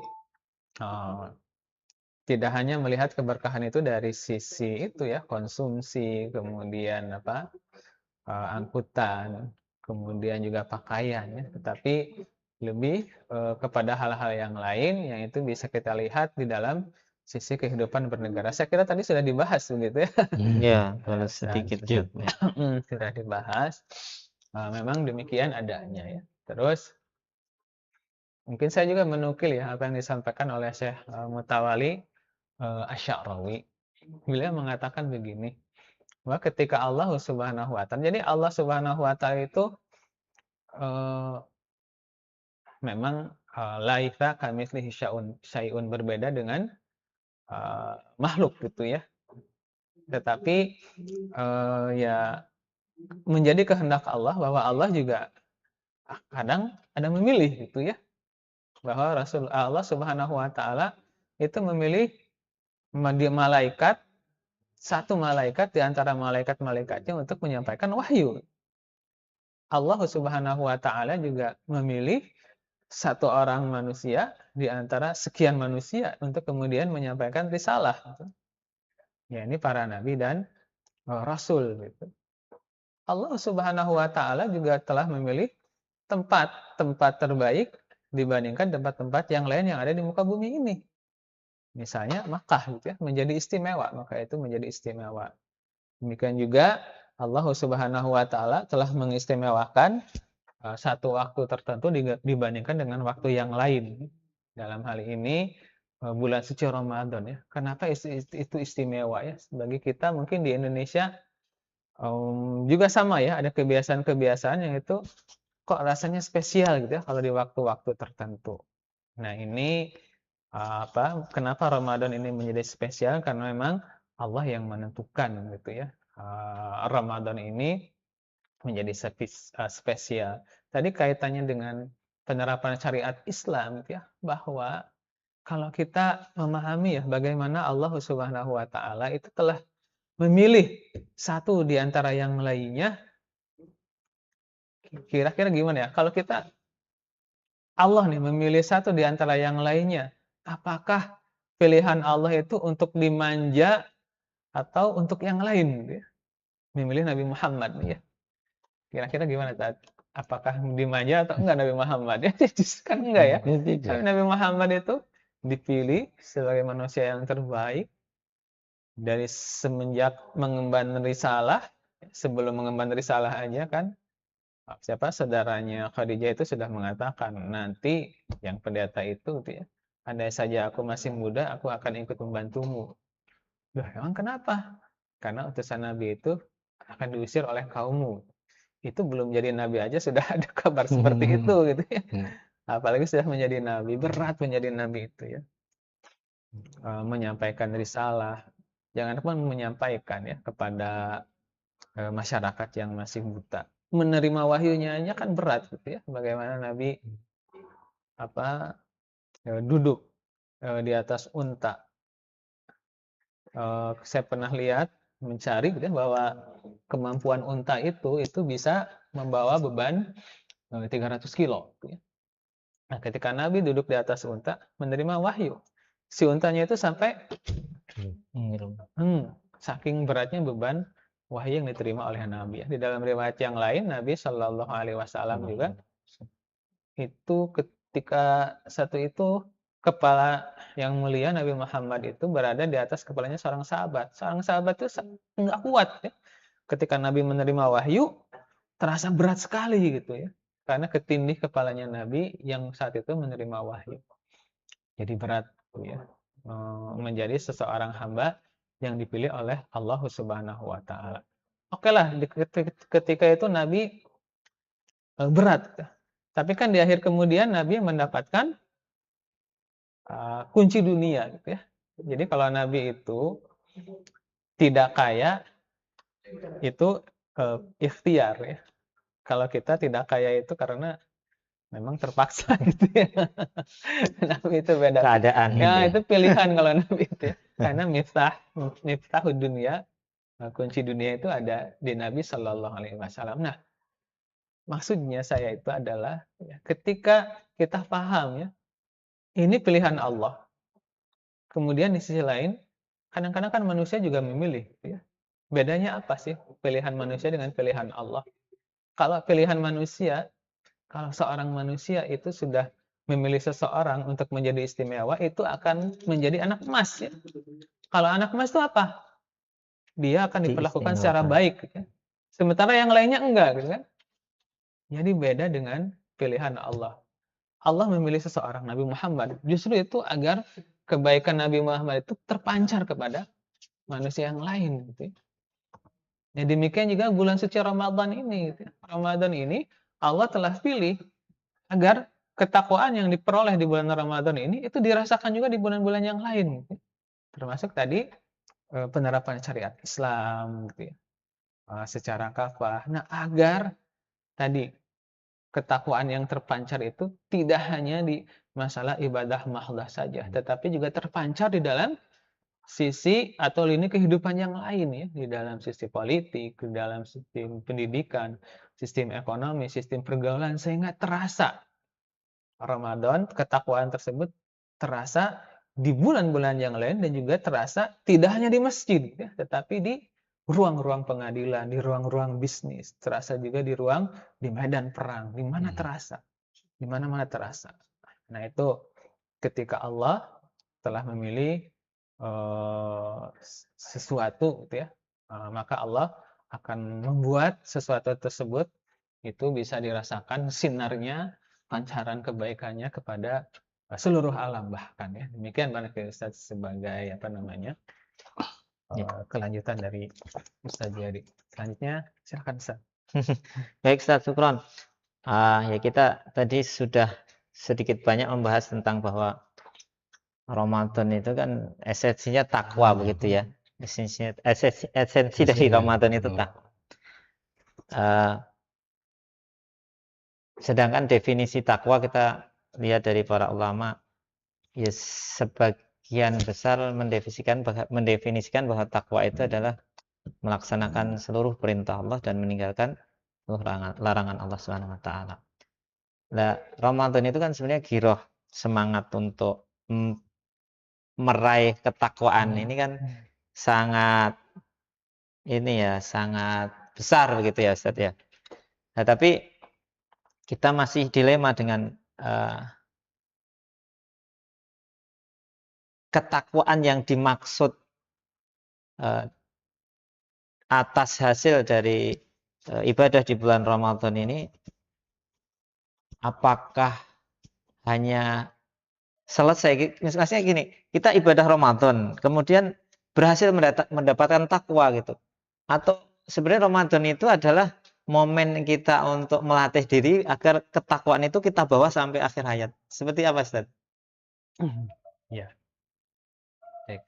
tidak hanya melihat keberkahan itu dari sisi itu ya, konsumsi, kemudian angkutan, kemudian juga pakaian ya, tetapi lebih kepada hal-hal yang lain yang itu bisa kita lihat di dalam sisi kehidupan bernegara. Saya kira tadi sudah dibahas begitu ya. Ya, kalau Sudah sedikit Sedikit. Ustaz. sudah dibahas. Memang demikian adanya ya. Terus mungkin saya juga menukil ya apa yang disampaikan oleh Syekh Mutawali Asy-Sya'rawi. Beliau mengatakan begini, bahwa ketika Allah Subhanahu wa taala, jadi Allah Subhanahu wa taala itu eh, memang laisa kamitslihi syai'un, berbeda dengan makhluk gitu ya. Tetapi ya menjadi kehendak Allah bahwa Allah juga kadang ada memilih gitu ya. Bahwa Allah Subhanahu wa taala itu memilih malaikat, satu malaikat di antara malaikat-malaikatnya untuk menyampaikan wahyu. Allah Subhanahu wa taala juga memilih satu orang manusia di antara sekian manusia untuk kemudian menyampaikan risalah. Ya, ini para nabi dan rasul gitu. Allah Subhanahu wa taala juga telah memilih tempat-tempat terbaik dibandingkan tempat-tempat yang lain yang ada di muka bumi ini. Misalnya Makkah gitu ya, menjadi istimewa, maka itu menjadi istimewa. Demikian juga Allah Subhanahu wa taala telah mengistimewakan satu waktu tertentu dibandingkan dengan waktu yang lain. Dalam hal ini bulan suci Ramadan ya. Kenapa itu istimewa ya? Bagi kita mungkin di Indonesia juga sama ya, ada kebiasaan-kebiasaan yang itu kok rasanya spesial gitu ya kalau di waktu-waktu tertentu. Nah, ini kenapa Ramadan ini menjadi spesial? Karena memang Allah yang menentukan gitu ya. Ramadan ini menjadi spesial. Tadi kaitannya dengan penerapan syariat Islam gitu ya, bahwa kalau kita memahami ya bagaimana Allah Subhanahu wa taala itu telah memilih satu di antara yang lainnya, kira-kira gimana ya? Kalau kita Allah nih memilih satu di antara yang lainnya, apakah pilihan Allah itu untuk dimanja atau untuk yang lain gitu ya? Memilih Nabi Muhammad nih ya. Kira-kira gimana saat? Apakah dimanja atau enggak Nabi Muhammad? Ya, justru kan enggak ya. Tapi Nabi Muhammad itu dipilih sebagai manusia yang terbaik dari semenjak mengemban risalah. Sebelum mengemban risalah aja kan, saudaranya Khadijah itu sudah mengatakan, nanti yang pendeta itu gitu ya, andai saja aku masih muda, aku akan ikut membantumu. Loh, emang kenapa? Karena utusan Nabi itu akan diusir oleh kaummu. Itu belum jadi nabi aja sudah ada kabar seperti itu gitu ya. Apalagi sudah menjadi nabi, berat menjadi nabi itu ya. Menyampaikan risalah, jangan pun menyampaikan ya kepada masyarakat yang masih buta. Menerima wahyunya aja kan berat gitu ya. Bagaimana Nabi duduk di atas unta. Saya pernah lihat mencari gitu ya, bahwa kemampuan unta itu bisa membawa beban 300 kilo gitu ya. Nah, ketika Nabi duduk di atas unta menerima wahyu, si untanya itu sampai saking beratnya beban wahyu yang diterima oleh Nabi. Di dalam riwayat yang lain, Nabi Shallallahu Alaihi Wasallam juga itu ketika satu itu kepala yang mulia Nabi Muhammad itu berada di atas kepalanya seorang sahabat. Seorang sahabat itu nggak kuat ya. Ketika Nabi menerima wahyu, terasa berat sekali gitu ya. Karena ketindih kepalanya Nabi yang saat itu menerima wahyu. Jadi berat gitu ya. Menjadi seseorang hamba yang dipilih oleh Allah Subhanahu wa taala. Oke lah, ketika itu Nabi berat. Tapi kan di akhir kemudian Nabi mendapatkan kunci dunia gitu ya. Jadi kalau Nabi itu tidak kaya, itu ikhtiar ya. Kalau kita tidak kaya itu karena memang terpaksa gitu ya. Nabi itu beda. Keadaan Ya, gitu. itu pilihan kalau Nabi itu ya. Karena miftahud dunia, kunci dunia itu ada di Nabi Shallallahu Alaihi Wasallam. Nah, maksudnya saya itu adalah ya, ketika kita paham ya, ini pilihan Allah. kemudian di sisi lain, kadang-kadang kan manusia juga memilih, gitu ya. Bedanya apa sih pilihan manusia dengan pilihan Allah? Kalau pilihan manusia, kalau seorang manusia itu sudah memilih seseorang untuk menjadi istimewa, itu akan menjadi anak emas ya. Kalau anak emas itu apa? Dia akan diperlakukan secara Diistimewakan. baik, gitu ya. Sementara yang lainnya enggak, gitu kan. Jadi beda dengan pilihan Allah. Allah memilih seseorang, Nabi Muhammad, justru itu agar kebaikan Nabi Muhammad itu terpancar kepada manusia yang lain, gitu ya. Ya demikian juga bulan suci Ramadan ini, gitu ya. Ramadan ini Allah telah pilih agar ketakwaan yang diperoleh di bulan Ramadan ini itu dirasakan juga di bulan-bulan yang lain, gitu ya. Termasuk tadi penerapan syariat Islam, gitu ya, secara kafah. Nah, agar tadi ketakwaan yang terpancar itu tidak hanya di masalah ibadah mahdoh saja, tetapi juga terpancar di dalam sisi atau lini kehidupan yang lain ya, di dalam sisi politik, di dalam sistem pendidikan, sistem ekonomi, sistem pergaulan, sehingga terasa Ramadan, ketakwaan tersebut terasa di bulan-bulan yang lain dan juga terasa tidak hanya di masjid ya, tetapi di ruang-ruang pengadilan, di ruang-ruang bisnis, terasa juga di medan perang, di mana terasa, di mana-mana terasa. Nah, itu ketika Allah telah memilih sesuatu gitu ya, maka Allah akan membuat sesuatu tersebut itu bisa dirasakan sinarnya, pancaran kebaikannya kepada seluruh alam bahkan ya. Demikian barangkali Ustaz sebagai apa namanya kelanjutan dari Ustaz Jadi. Selanjutnya silakan Ustaz. Baik Ustaz, syukron. Ya kita tadi sudah sedikit banyak membahas tentang bahwa Ramadan itu kan esensinya takwa begitu ya. Esensi dari Ramadan itu takwa. Sedangkan definisi takwa kita lihat dari para ulama, ya sebagian besar mendefinisikan bahwa takwa itu adalah melaksanakan seluruh perintah Allah dan meninggalkan seluruh larangan Allah Subhanahu wa taala. Nah, Ramadan itu kan sebenarnya giroh semangat untuk meraih ketakwaan ini kan sangat sangat besar begitu ya Ustaz ya. Nah, tapi kita masih dilema dengan ketakwaan yang dimaksud atas hasil dari ibadah di bulan Ramadan ini, apakah hanya selesai, misalnya gini, kita ibadah Ramadan, kemudian berhasil mendapatkan takwa gitu, atau sebenarnya Ramadan itu adalah momen kita untuk melatih diri agar ketakwaan itu kita bawa sampai akhir hayat. Seperti apa, Ustaz? Ya, baik.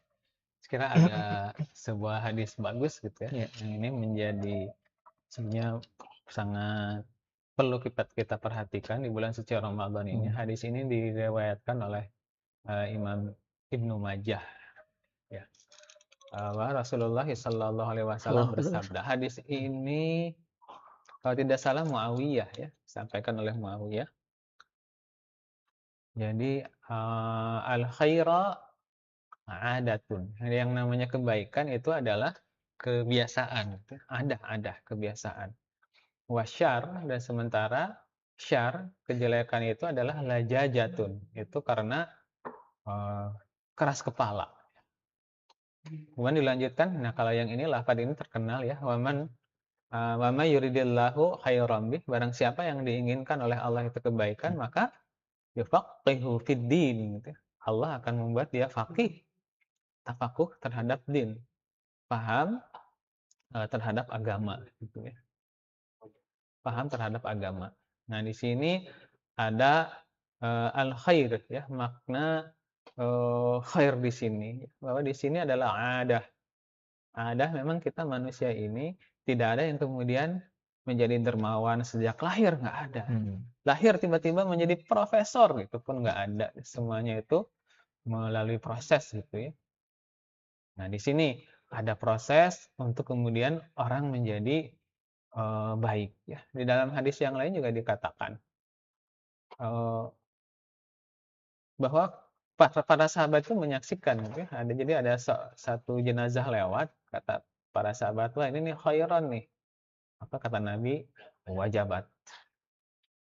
Sekira ada sebuah hadis bagus gitu ya, yang ini menjadi sebenarnya sangat perlu kita perhatikan di bulan suci Ramadan ini. Hadis ini diriwayatkan oleh Imam Ibnu Majah ya. Bahwa Rasulullah Shallallahu Alaihi Wasallam bersabda. Hadis ini kalau tidak salah Muawiyah ya, sampaikan oleh Muawiyah. Jadi al khaira adatun. Yang namanya kebaikan itu adalah kebiasaan. Ada kebiasaan. Wasyar, dan sementara syar, kejelekan itu adalah lajajatun. Itu karena keras kepala. Kemudian dilanjutkan, nah kalau yang ini lafaz ini terkenal ya, wama yuridillahu khairan bih, barang siapa yang diinginkan oleh Allah itu kebaikan, maka yufaqihu fid din gitu. Allah akan membuat dia faqih, tafakuh terhadap din, paham terhadap agama gitu ya. Paham terhadap agama. Nah, di sini ada al khair ya, makna khair di sini, bahwa di sini adalah adah. Adah memang kita manusia ini tidak ada yang kemudian menjadi dermawan sejak lahir, nggak ada. Lahir tiba-tiba menjadi profesor gitu pun nggak ada. Semuanya itu melalui proses gitu ya. Nah, di sini ada proses untuk kemudian orang menjadi baik ya. Di dalam hadis yang lain juga dikatakan bahwa para sahabat itu menyaksikan gitu ya. Jadi ada satu jenazah lewat, kata para sahabat, wah ini nih khairon nih. Apa kata Nabi? Wajabat.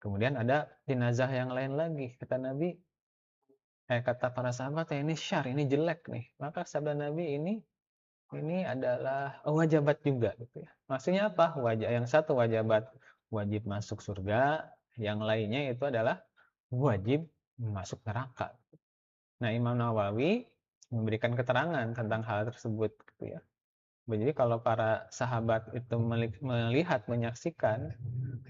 Kemudian ada jenazah yang lain lagi, kata Nabi, kata para sahabat, ini syar, ini jelek nih. Maka sabda Nabi ini adalah wajabat juga gitu ya. Maksudnya apa? Yang satu wajabat wajib masuk surga, yang lainnya itu adalah wajib masuk neraka. Nah, Imam Nawawi memberikan keterangan tentang hal tersebut gitu ya. Jadi kalau para sahabat itu melihat, menyaksikan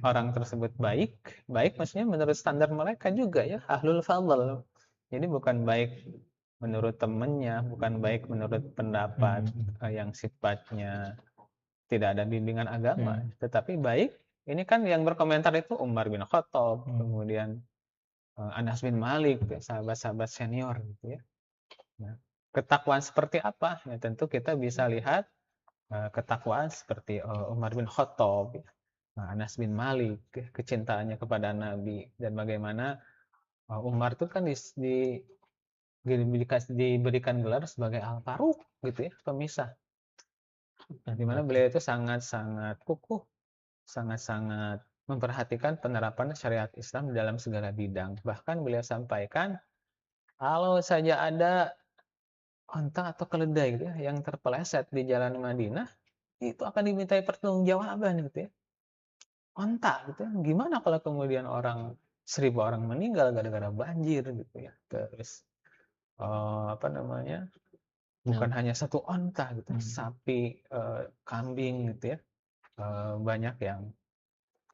orang tersebut baik maksudnya menurut standar mereka juga ya, ahlul fadl. Jadi bukan baik menurut temannya, bukan baik menurut pendapat yang sifatnya tidak ada bimbingan agama, tetapi baik. Ini kan yang berkomentar itu Umar bin Khattab, kemudian Anas bin Malik, sahabat-sahabat senior gitu ya. Nah, ketakwaan seperti apa? Ya, tentu kita bisa lihat ketakwaan seperti Umar bin Khattab, Anas bin Malik, kecintaannya kepada Nabi, dan bagaimana Umar itu kan diberikan gelar sebagai Al-Faruq gitu ya, pemisah. Nah, di mana beliau itu sangat-sangat kukuh, sangat-sangat memperhatikan penerapan syariat Islam dalam segala bidang. Bahkan beliau sampaikan, kalau saja ada onta atau keledai gitu ya, yang terpeleset di jalan Madinah, itu akan dimintai pertanggungjawaban gitu ya. Onta gitu ya. Gimana kalau kemudian 1.000 orang meninggal gara-gara banjir gitu ya. Terus apa namanya? Bukan hanya satu onta gitu, sapi, kambing gitu ya. Banyak yang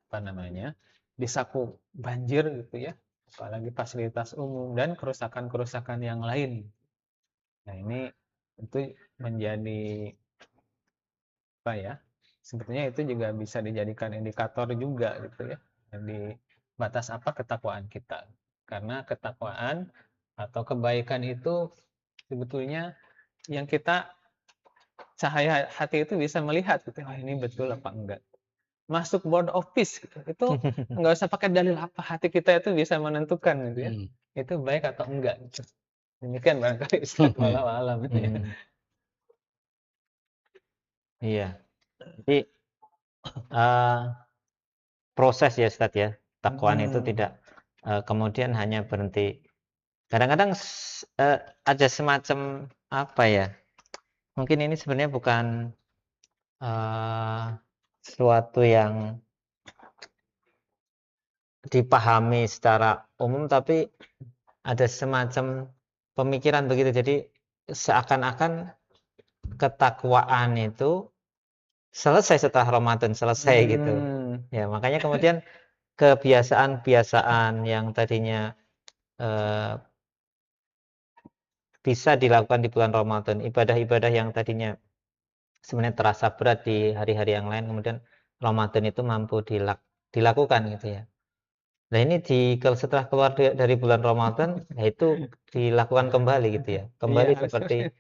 apa namanya? Disapu banjir gitu ya. Apalagi fasilitas umum dan kerusakan-kerusakan yang lain. Nah, ini tentu menjadi apa ya? Sebetulnya itu juga bisa dijadikan indikator juga gitu ya. Di batas apa ketakwaan kita. Karena ketakwaan atau kebaikan itu sebetulnya yang kita cahaya hati itu bisa melihat gitu. Oh, ini betul apa enggak. Masuk board of peace gitu. Itu enggak usah pakai dalil apa, hati kita itu bisa menentukan gitu ya. Itu baik atau enggak gitu. Demikian barangkali Ustaz, wallahu alam. Iya. Jadi proses ya Ustaz ya. Takwaan itu tidak kemudian hanya berhenti. Kadang-kadang ada semacam apa ya? Mungkin ini sebenarnya bukan sesuatu yang dipahami secara umum, tapi ada semacam pemikiran begitu. Jadi seakan-akan ketakwaan itu selesai setelah Ramadan selesai gitu. Ya, makanya kemudian kebiasaan-kebiasaan yang tadinya bisa dilakukan di bulan Ramadan, ibadah-ibadah yang tadinya sebenarnya terasa berat di hari-hari yang lain, kemudian Ramadan itu mampu dilakukan gitu ya. Nah, ini kalau setelah keluar dari bulan Ramadan, ya itu dilakukan kembali gitu ya. Kembali seperti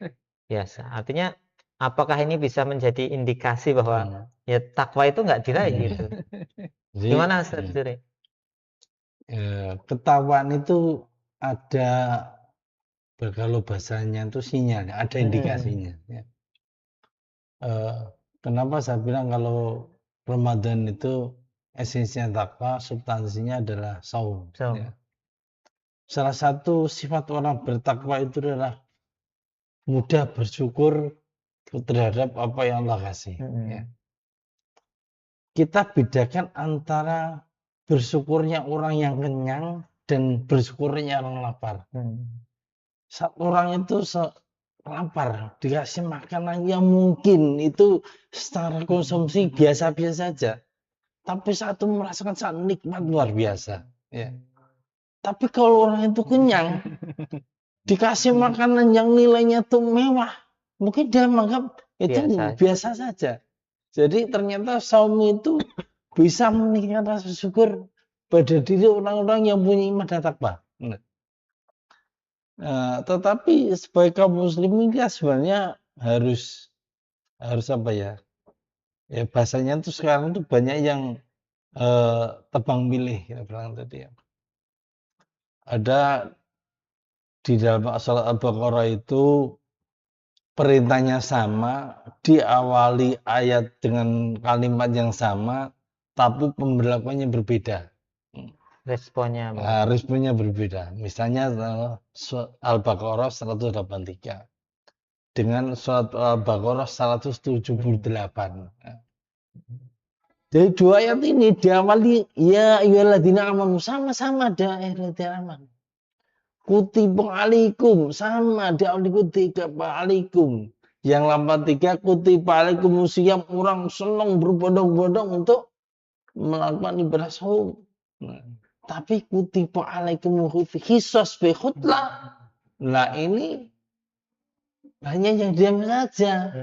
biasa. Artinya apakah ini bisa menjadi indikasi bahwa ya takwa itu nggak diraih gitu. Gimana Ustaz Zuri? Ketakwaan itu ada, kalau bahasanya itu sinyal, ada indikasinya ya. Kenapa saya bilang kalau Ramadan itu esensinya takwa, substansinya adalah saum ya. Salah satu sifat orang bertakwa itu adalah mudah bersyukur terhadap apa yang Allah kasih ya. Kita bedakan antara bersyukurnya orang yang kenyang dan bersyukurnya orang lapar. Saat orang itu lapar, dikasih makanan yang mungkin itu secara konsumsi biasa-biasa saja, tapi saat itu merasakan sangat nikmat luar biasa ya. Tapi kalau orang itu kenyang, dikasih makanan yang nilainya tuh mewah, mungkin dia menganggap itu biasa saja. Jadi ternyata saum itu bisa meningkatkan rasa syukur pada diri orang-orang yang punya iman dan takwa. Tetapi sebagai kaum muslimin kita sebenarnya harus apa ya? Ya bahasanya tuh sekarang tuh banyak yang tebang pilih kita bilang tadi ya. Ada di dalam surat Al-Baqarah itu perintahnya sama, diawali ayat dengan kalimat yang sama, tapi pemberlakuannya berbeda. Responnya Responnya berbeda. Misalnya Al-Baqarah 183 dengan surat Al-Baqarah 178. Jadi dua ayat ini diawali ya ayyuhalladzina amanu, sama-sama ada ayat aman. Kutiba alaikum, sama diawali kutiba alaikum. Yang 83 kutiba alaikum siyam, orang senang berbondong-bondong untuk melakukan ibadah saum. Tapi kutiba alaikum hisos bikhutlah. Nah ini hanya yang diam saja.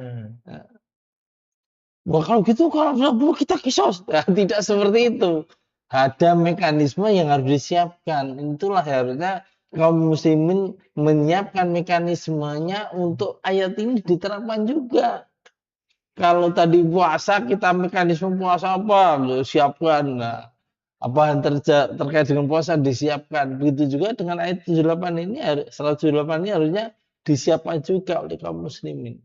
Wah kalau gitu kalau kita kisos, tidak seperti itu. Ada mekanisme yang harus disiapkan. Itulah harusnya kaum muslimin menyiapkan mekanismenya untuk ayat ini diterapkan juga. Kalau tadi puasa kita mekanisme puasa apa? Siapkan. Nah, apa yang terkait dengan puasa disiapkan. Begitu juga dengan ayat 78 ini, 178 ini harusnya disiapkan juga oleh kaum muslimin.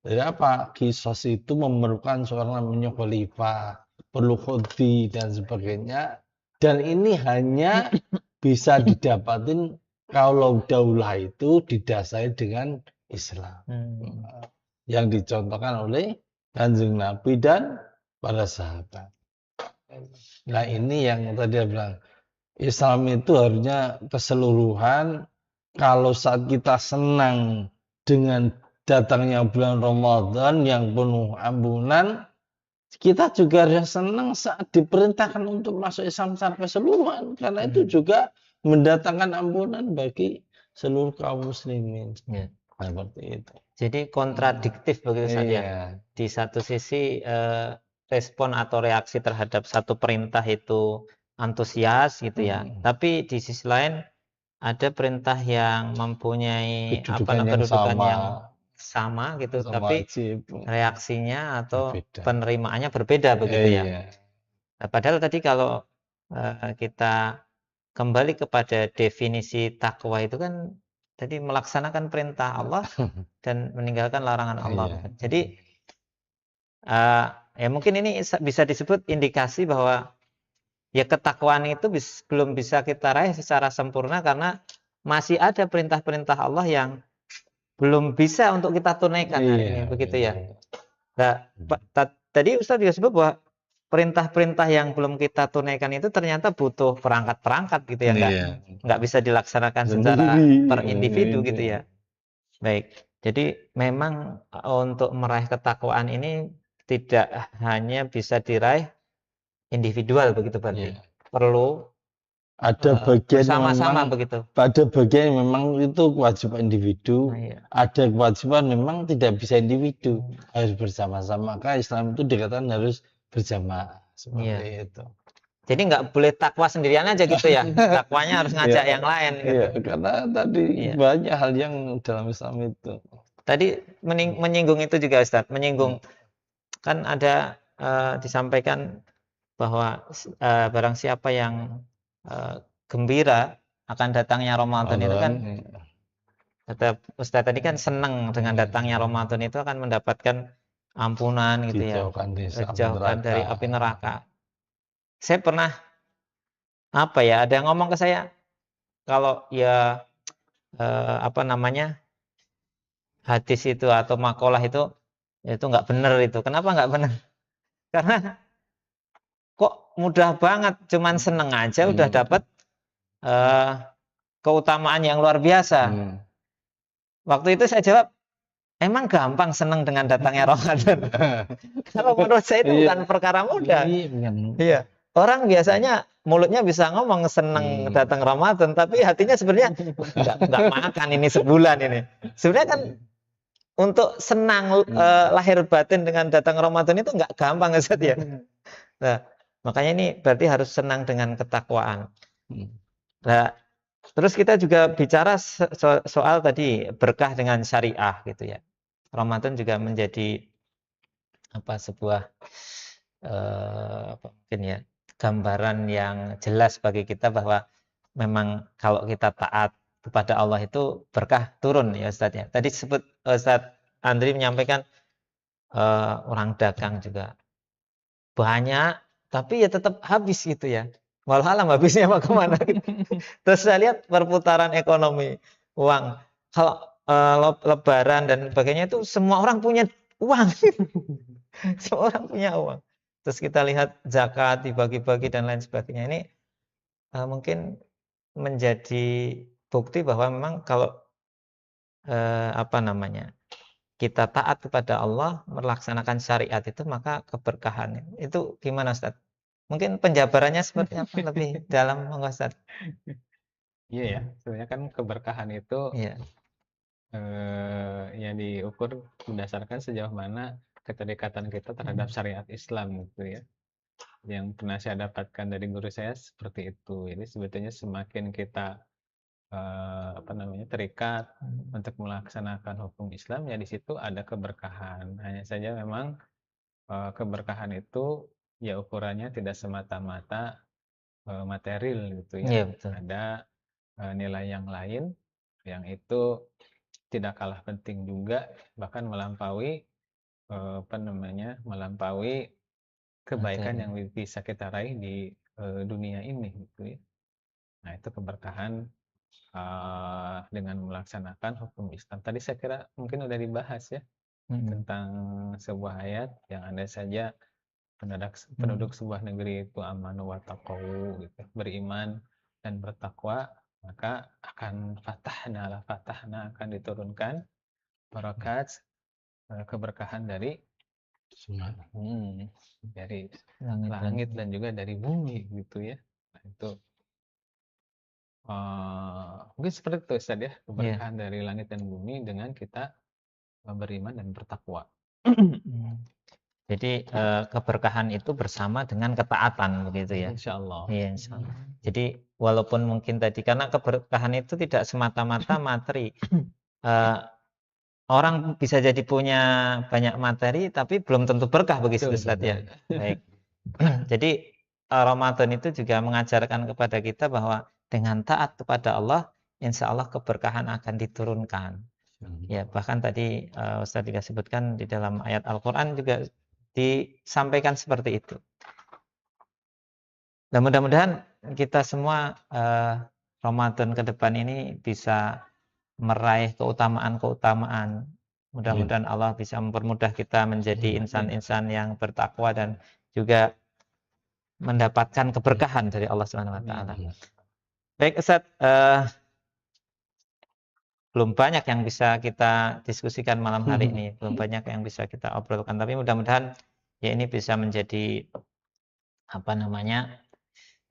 Jadi apa? Kisos itu memerlukan seorang namanya khalifah, perlu khudi dan sebagainya. Dan ini hanya bisa didapatin kalau daulah itu didasari dengan Islam. Yang dicontohkan oleh Kanjeng Nabi dan para sahabat. Nah ini yang tadi saya bilang. Islam itu harusnya keseluruhan. Kalau saat kita senang dengan datangnya bulan Ramadan yang penuh ampunan, kita juga harus senang saat diperintahkan untuk masuk Islam secara keseluruhan, karena itu juga mendatangkan ampunan bagi seluruh kaum muslimin. Seperti itu. Jadi kontradiktif begitu saja. Di satu sisi respon atau reaksi terhadap satu perintah itu antusias gitu ya. Tapi di sisi lain ada perintah yang mempunyai kedudukan yang sama gitu, tapi reaksinya atau penerimaannya berbeda begitu ya. Nah, padahal tadi kalau kita kembali kepada definisi takwa itu kan tadi melaksanakan perintah Allah dan meninggalkan larangan Allah. Jadi ya mungkin ini bisa disebut indikasi bahwa ya ketakwaan itu belum bisa kita raih secara sempurna karena masih ada perintah-perintah Allah yang belum bisa untuk kita tunaikan hari ini, begitu ya. Nah, tadi Ustaz juga sebut bahwa perintah-perintah yang belum kita tunaikan itu ternyata butuh perangkat-perangkat gitu ya, nggak bisa dilaksanakan secara per individu gitu ya. Baik, jadi memang untuk meraih ketakwaan ini tidak hanya bisa diraih individual begitu berarti. Perlu ada bagian sama-sama begitu. Pada bagian memang itu kewajiban individu, ada kewajiban memang tidak bisa individu, harus bersama-sama. Maka Islam itu dikatakan harus berjamaah seperti itu. Jadi nggak boleh takwa sendirian aja gitu ya. Takwanya harus ngajak yang lain gitu. Karena tadi banyak hal yang dalam Islam itu. Tadi menyinggung itu juga Ustaz, menyinggung kan ada disampaikan bahwa barang siapa yang gembira akan datangnya Ramadan itu kan kata Ustaz tadi kan senang dengan datangnya Ramadan itu akan mendapatkan ampunan gitu ya, dijauhkan dari api neraka. Saya pernah ada yang ngomong ke saya kalau ya hadis itu atau makalah itu nggak benar itu. Kenapa nggak benar? Karena kok mudah banget, cuman seneng aja udah dapat keutamaan yang luar biasa. Waktu itu saya jawab, emang gampang seneng dengan datangnya Ramadan. Kalau menurut saya itu bukan perkara mudah. Iya. Orang biasanya mulutnya bisa ngomong seneng datang Ramadan, tapi hatinya sebenarnya nggak makan ini sebulan ini. Sebenarnya kan untuk senang lahir batin dengan datang Ramadan itu nggak gampang Ustaz ya. Nah, makanya ini berarti harus senang dengan ketakwaan. Nah, terus kita juga bicara soal tadi berkah dengan syariah gitu ya. Ramadan juga menjadi sebuah mungkin ya gambaran yang jelas bagi kita bahwa memang kalau kita taat kepada Allah itu berkah turun ya Ustaz ya. Tadi sebut Ustaz Andri menyampaikan orang dagang juga banyak, tapi ya tetap habis gitu ya. Walau habisnya mau kemana gitu. Terus saya lihat perputaran ekonomi uang. Kalau lebaran dan sebagainya itu semua orang punya uang. Semua orang punya uang. Terus kita lihat zakat dibagi-bagi dan lain sebagainya. Ini mungkin menjadi bukti bahwa memang kalau apa namanya, kita taat kepada Allah, melaksanakan syariat itu maka keberkahan. Itu gimana Ustaz? Mungkin penjabarannya seperti apa lebih dalam monggo Ustaz? Iya ya, sebenarnya kan keberkahan itu Iya. yang diukur berdasarkan sejauh mana keterikatan kita terhadap syariat Islam gitu ya. Yang pernah saya dapatkan dari guru saya seperti itu. Jadi sebetulnya semakin kita terikat untuk melaksanakan hukum Islam, ya di situ ada keberkahan. Hanya saja memang keberkahan itu ya ukurannya tidak semata-mata material gitu ya. Iya betul. Ada nilai yang lain yang itu tidak kalah penting juga, bahkan melampaui melampaui kebaikan yang bisa kita raih di dunia ini gitu ya. Nah, itu keberkahan dengan melaksanakan hukum Islam. Tadi saya kira mungkin udah dibahas ya tentang sebuah ayat yang ada saja penduduk sebuah negeri itu amanu wa taqaw gitu, beriman dan bertakwa, maka akan fatahna akan diturunkan barakat, keberkahan dari dari langit dan juga dari bumi gitu ya. Nah, itu mungkin seperti itu Ustaz ya, keberkahan dari langit dan bumi dengan kita beriman dan bertakwa. Jadi keberkahan itu bersama dengan ketaatan begitu ya. Insyaallah. Iya, insyaallah. Jadi walaupun mungkin tadi karena keberkahan itu tidak semata-mata materi. Orang bisa jadi punya banyak materi tapi belum tentu berkah begitu Ustaz ya. Baik. Jadi Ramadan itu juga mengajarkan kepada kita bahwa dengan taat kepada Allah, insya Allah keberkahan akan diturunkan. Ya, bahkan tadi Ustaz juga sebutkan di dalam ayat Al-Quran juga disampaikan seperti itu. Dan mudah-mudahan kita semua Ramadan ke depan ini bisa meraih keutamaan-keutamaan. Mudah-mudahan Allah bisa mempermudah kita menjadi insan-insan yang bertakwa dan juga mendapatkan keberkahan dari Allah Subhanahu wa taala. Baik Ustaz, belum banyak yang bisa kita diskusikan malam hari ini, belum banyak yang bisa kita obrolkan, tapi mudah-mudahan ya ini bisa menjadi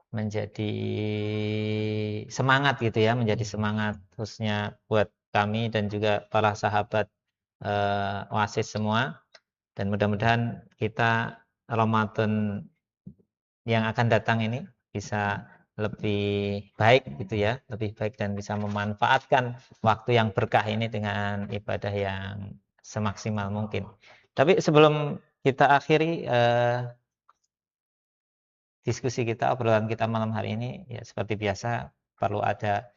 menjadi semangat gitu ya, menjadi semangat khususnya buat kami dan juga para sahabat Oasis semua, dan mudah-mudahan kita Ramadan yang akan datang ini bisa lebih baik gitu ya, lebih baik dan bisa memanfaatkan waktu yang berkah ini dengan ibadah yang semaksimal mungkin. Tapi sebelum kita akhiri diskusi kita, obrolan kita malam hari ini, ya seperti biasa perlu ada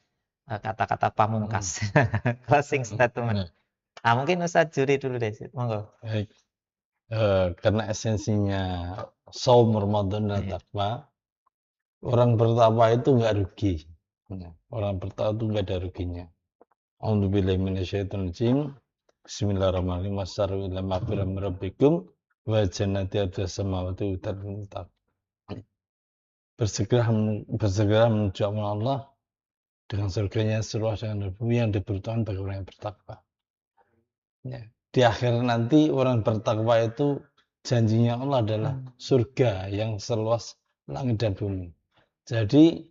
kata-kata pamungkas, closing statement. Nah, mungkin Ustaz Juri dulu deh, monggo. Baik. Karena esensinya saum Ramadan dan takwa, orang bertakwa itu nggak rugi. Orang bertakwa itu nggak ada ruginya. A'udzubillahi minasyaitonir rajim. Bismillahirrahmanirrahim. Wassaru ila maghfirah min rabbikum wa jannati arduha samawati wal ardu. Bersegera menuju Allah dengan surganya seluas dengan bumi yang diberitakan bagi orang yang bertakwa. Ya. Di akhir nanti orang bertakwa itu janjinya Allah adalah surga yang seluas langit dan bumi. Jadi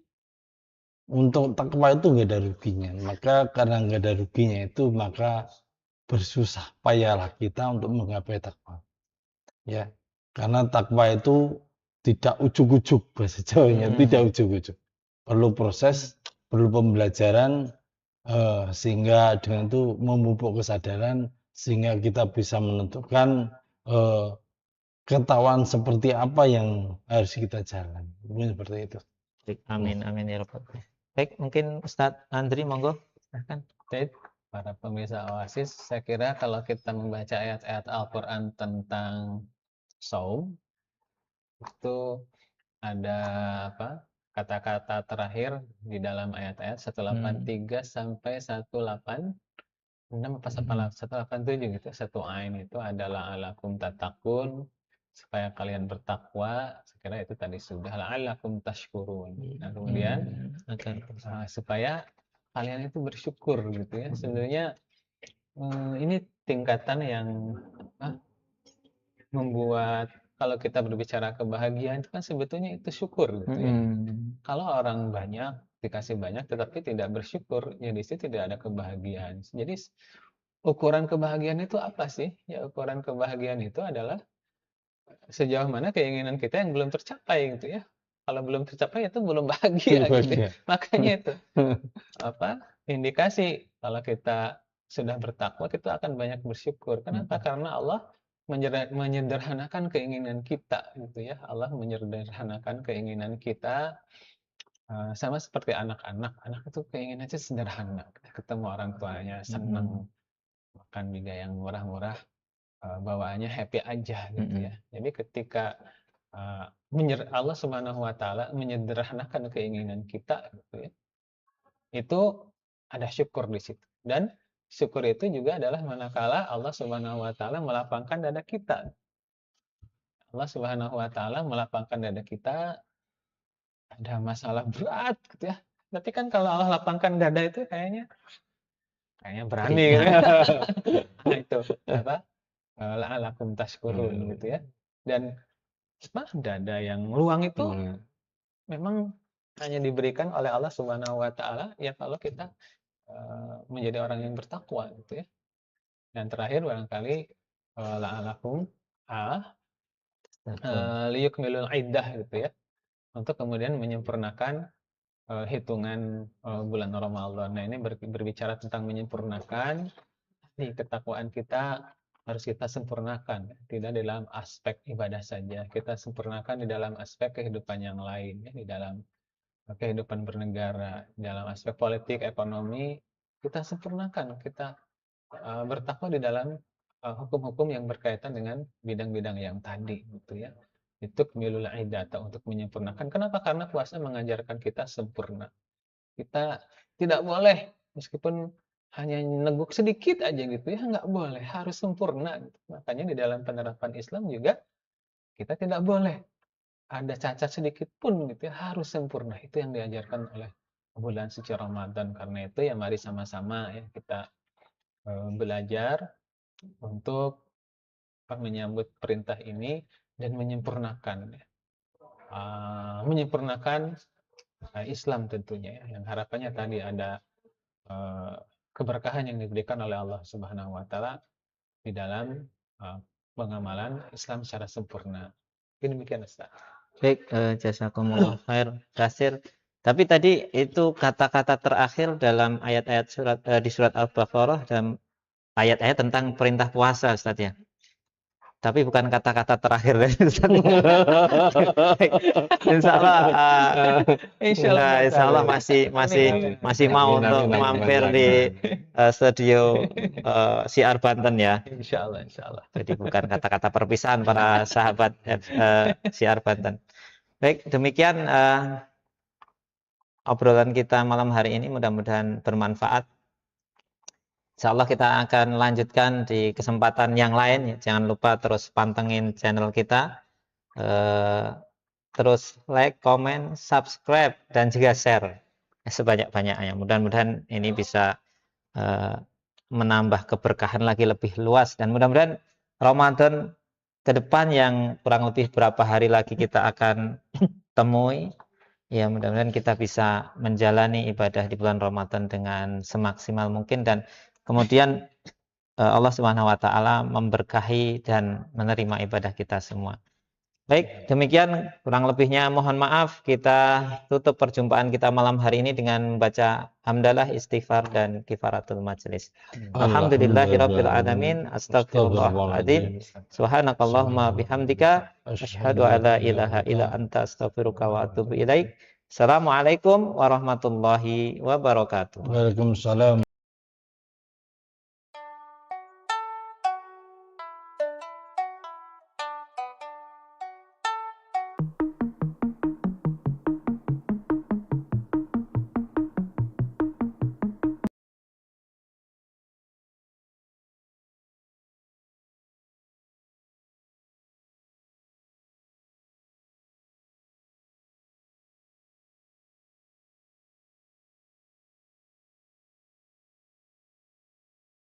untuk takwa itu nggak ada ruginya. Maka karena nggak ada ruginya itu, maka bersusah payahlah kita untuk menggapai takwa. Ya, karena takwa itu tidak ujuk-ujuk, bahasa Jawanya tidak ujuk-ujuk. Perlu proses, perlu pembelajaran, sehingga dengan itu memupuk kesadaran, sehingga kita bisa menentukan ketahuan seperti apa yang harus kita jalan. Mungkin seperti itu. Amin, amin ya rabbal alamin. Baik, mungkin Ustadz Andri monggo. Silahkan, Ted. Para pemirsa Oasis, saya kira kalau kita membaca ayat-ayat Al-Quran tentang saum, itu ada apa? Kata-kata terakhir di dalam ayat-ayat 183 sampai 186 apa 187 gitu. Satu ain itu adalah alakum tatakun, supaya kalian bertakwa. Saya kira itu tadi sudah la'alakum tashkurun. Nah, kemudian supaya kalian itu bersyukur gitu ya. Sebenarnya ini tingkatan yang membuat kalau kita berbicara kebahagiaan itu kan sebetulnya itu syukur gitu ya. Kalau orang banyak dikasih banyak tetapi tidak bersyukur, ya di situ tidak ada kebahagiaan. Jadi ukuran kebahagiaan itu apa sih? Ya ukuran kebahagiaan itu adalah sejauh mana keinginan kita yang belum tercapai gitu ya. Kalau belum tercapai itu belum bahagia gitu ya. Makanya itu apa? Indikasi kalau kita sudah bertakwa kita akan banyak bersyukur. Kenapa? Karena Allah menyederhanakan keinginan kita gitu ya. Allah menyederhanakan keinginan kita sama seperti anak-anak. Anak itu keinginannya sederhana. Ketemu orang tuanya senang, makan juga yang murah-murah, bawaannya happy aja gitu ya. Jadi ketika Allah Subhanahu wa taala menyederhanakan keinginan kita gitu ya. Itu ada syukur di situ. Dan syukur itu juga adalah manakala Allah Subhanahu wa taala melapangkan dada kita. Allah Subhanahu wa taala melapangkan dada kita, ada masalah berat gitu ya. Tapi kan kalau Allah lapangkan dada itu kayaknya berani gitu. Nah, itu apa? La'alakum tashkurun gitu ya. Dan dada yang luang itu memang hanya diberikan oleh Allah Subhanahu wa taala ya kalau kita menjadi orang yang bertakwa gitu ya. Dan terakhir barangkali la'alakum liyukmilul iddah gitu ya. Untuk kemudian menyempurnakan hitungan bulan Ramadan. Nah, ini berbicara tentang menyempurnakan nih ketakwaan kita harus kita sempurnakan, tidak dalam aspek ibadah saja, kita sempurnakan di dalam aspek kehidupan yang lain ya, di dalam kehidupan bernegara, dalam aspek politik, ekonomi, kita sempurnakan, kita bertakwa di dalam hukum-hukum yang berkaitan dengan bidang-bidang yang tadi gitu ya. Itu milul idata untuk menyempurnakan. Kenapa? Karena puasa mengajarkan kita sempurna. Kita tidak boleh meskipun hanya neguk sedikit aja gitu ya, nggak boleh, harus sempurna gitu. Makanya di dalam penerapan Islam juga kita tidak boleh ada cacat sedikit pun gitu ya, harus sempurna. Itu yang diajarkan oleh bulan suci Ramadan. Karena itu ya mari sama-sama ya kita belajar untuk menyambut perintah ini dan menyempurnakan Islam tentunya ya. Yang harapannya tadi ada keberkahan yang diberikan oleh Allah Subhanahu wa taala di dalam pengamalan Islam secara sempurna. Demikian Ustaz. Baik, jazakumullah khair Kasir. Tapi tadi itu kata-kata terakhir dalam ayat-ayat di surat Al-Baqarah dalam ayat-ayat tentang perintah puasa Ustaz ya. Tapi bukan kata-kata terakhir dari Ustaz. Insya Allah masih mau untuk mampir di studio Siar Banten ya. Insya Allah. Jadi bukan kata-kata perpisahan para sahabat Siar Banten. Baik, demikian obrolan kita malam hari ini, mudah-mudahan bermanfaat. Insya Allah kita akan lanjutkan di kesempatan yang lain. Jangan lupa terus pantengin channel kita. Terus like, comment, subscribe, dan juga share sebanyak-banyaknya. Mudah-mudahan ini bisa menambah keberkahan lagi lebih luas. Dan mudah-mudahan Ramadan ke depan yang kurang lebih berapa hari lagi kita akan temui. Ya, mudah-mudahan kita bisa menjalani ibadah di bulan Ramadan dengan semaksimal mungkin dan kemudian Allah Subhanahu wa taala memberkahi dan menerima ibadah kita semua. Baik, demikian kurang lebihnya mohon maaf. Kita tutup perjumpaan kita malam hari ini dengan membaca hamdalah, istighfar dan kifaratul majelis. Alhamdulillahirabbil alamin, astagfirullahaladzim. Subhanakallahumma bihamdika asyhadu an la ilaha illa anta astaghfiruka wa atubu ilaik. Assalamualaikum warahmatullahi wabarakatuh. Waalaikumsalam.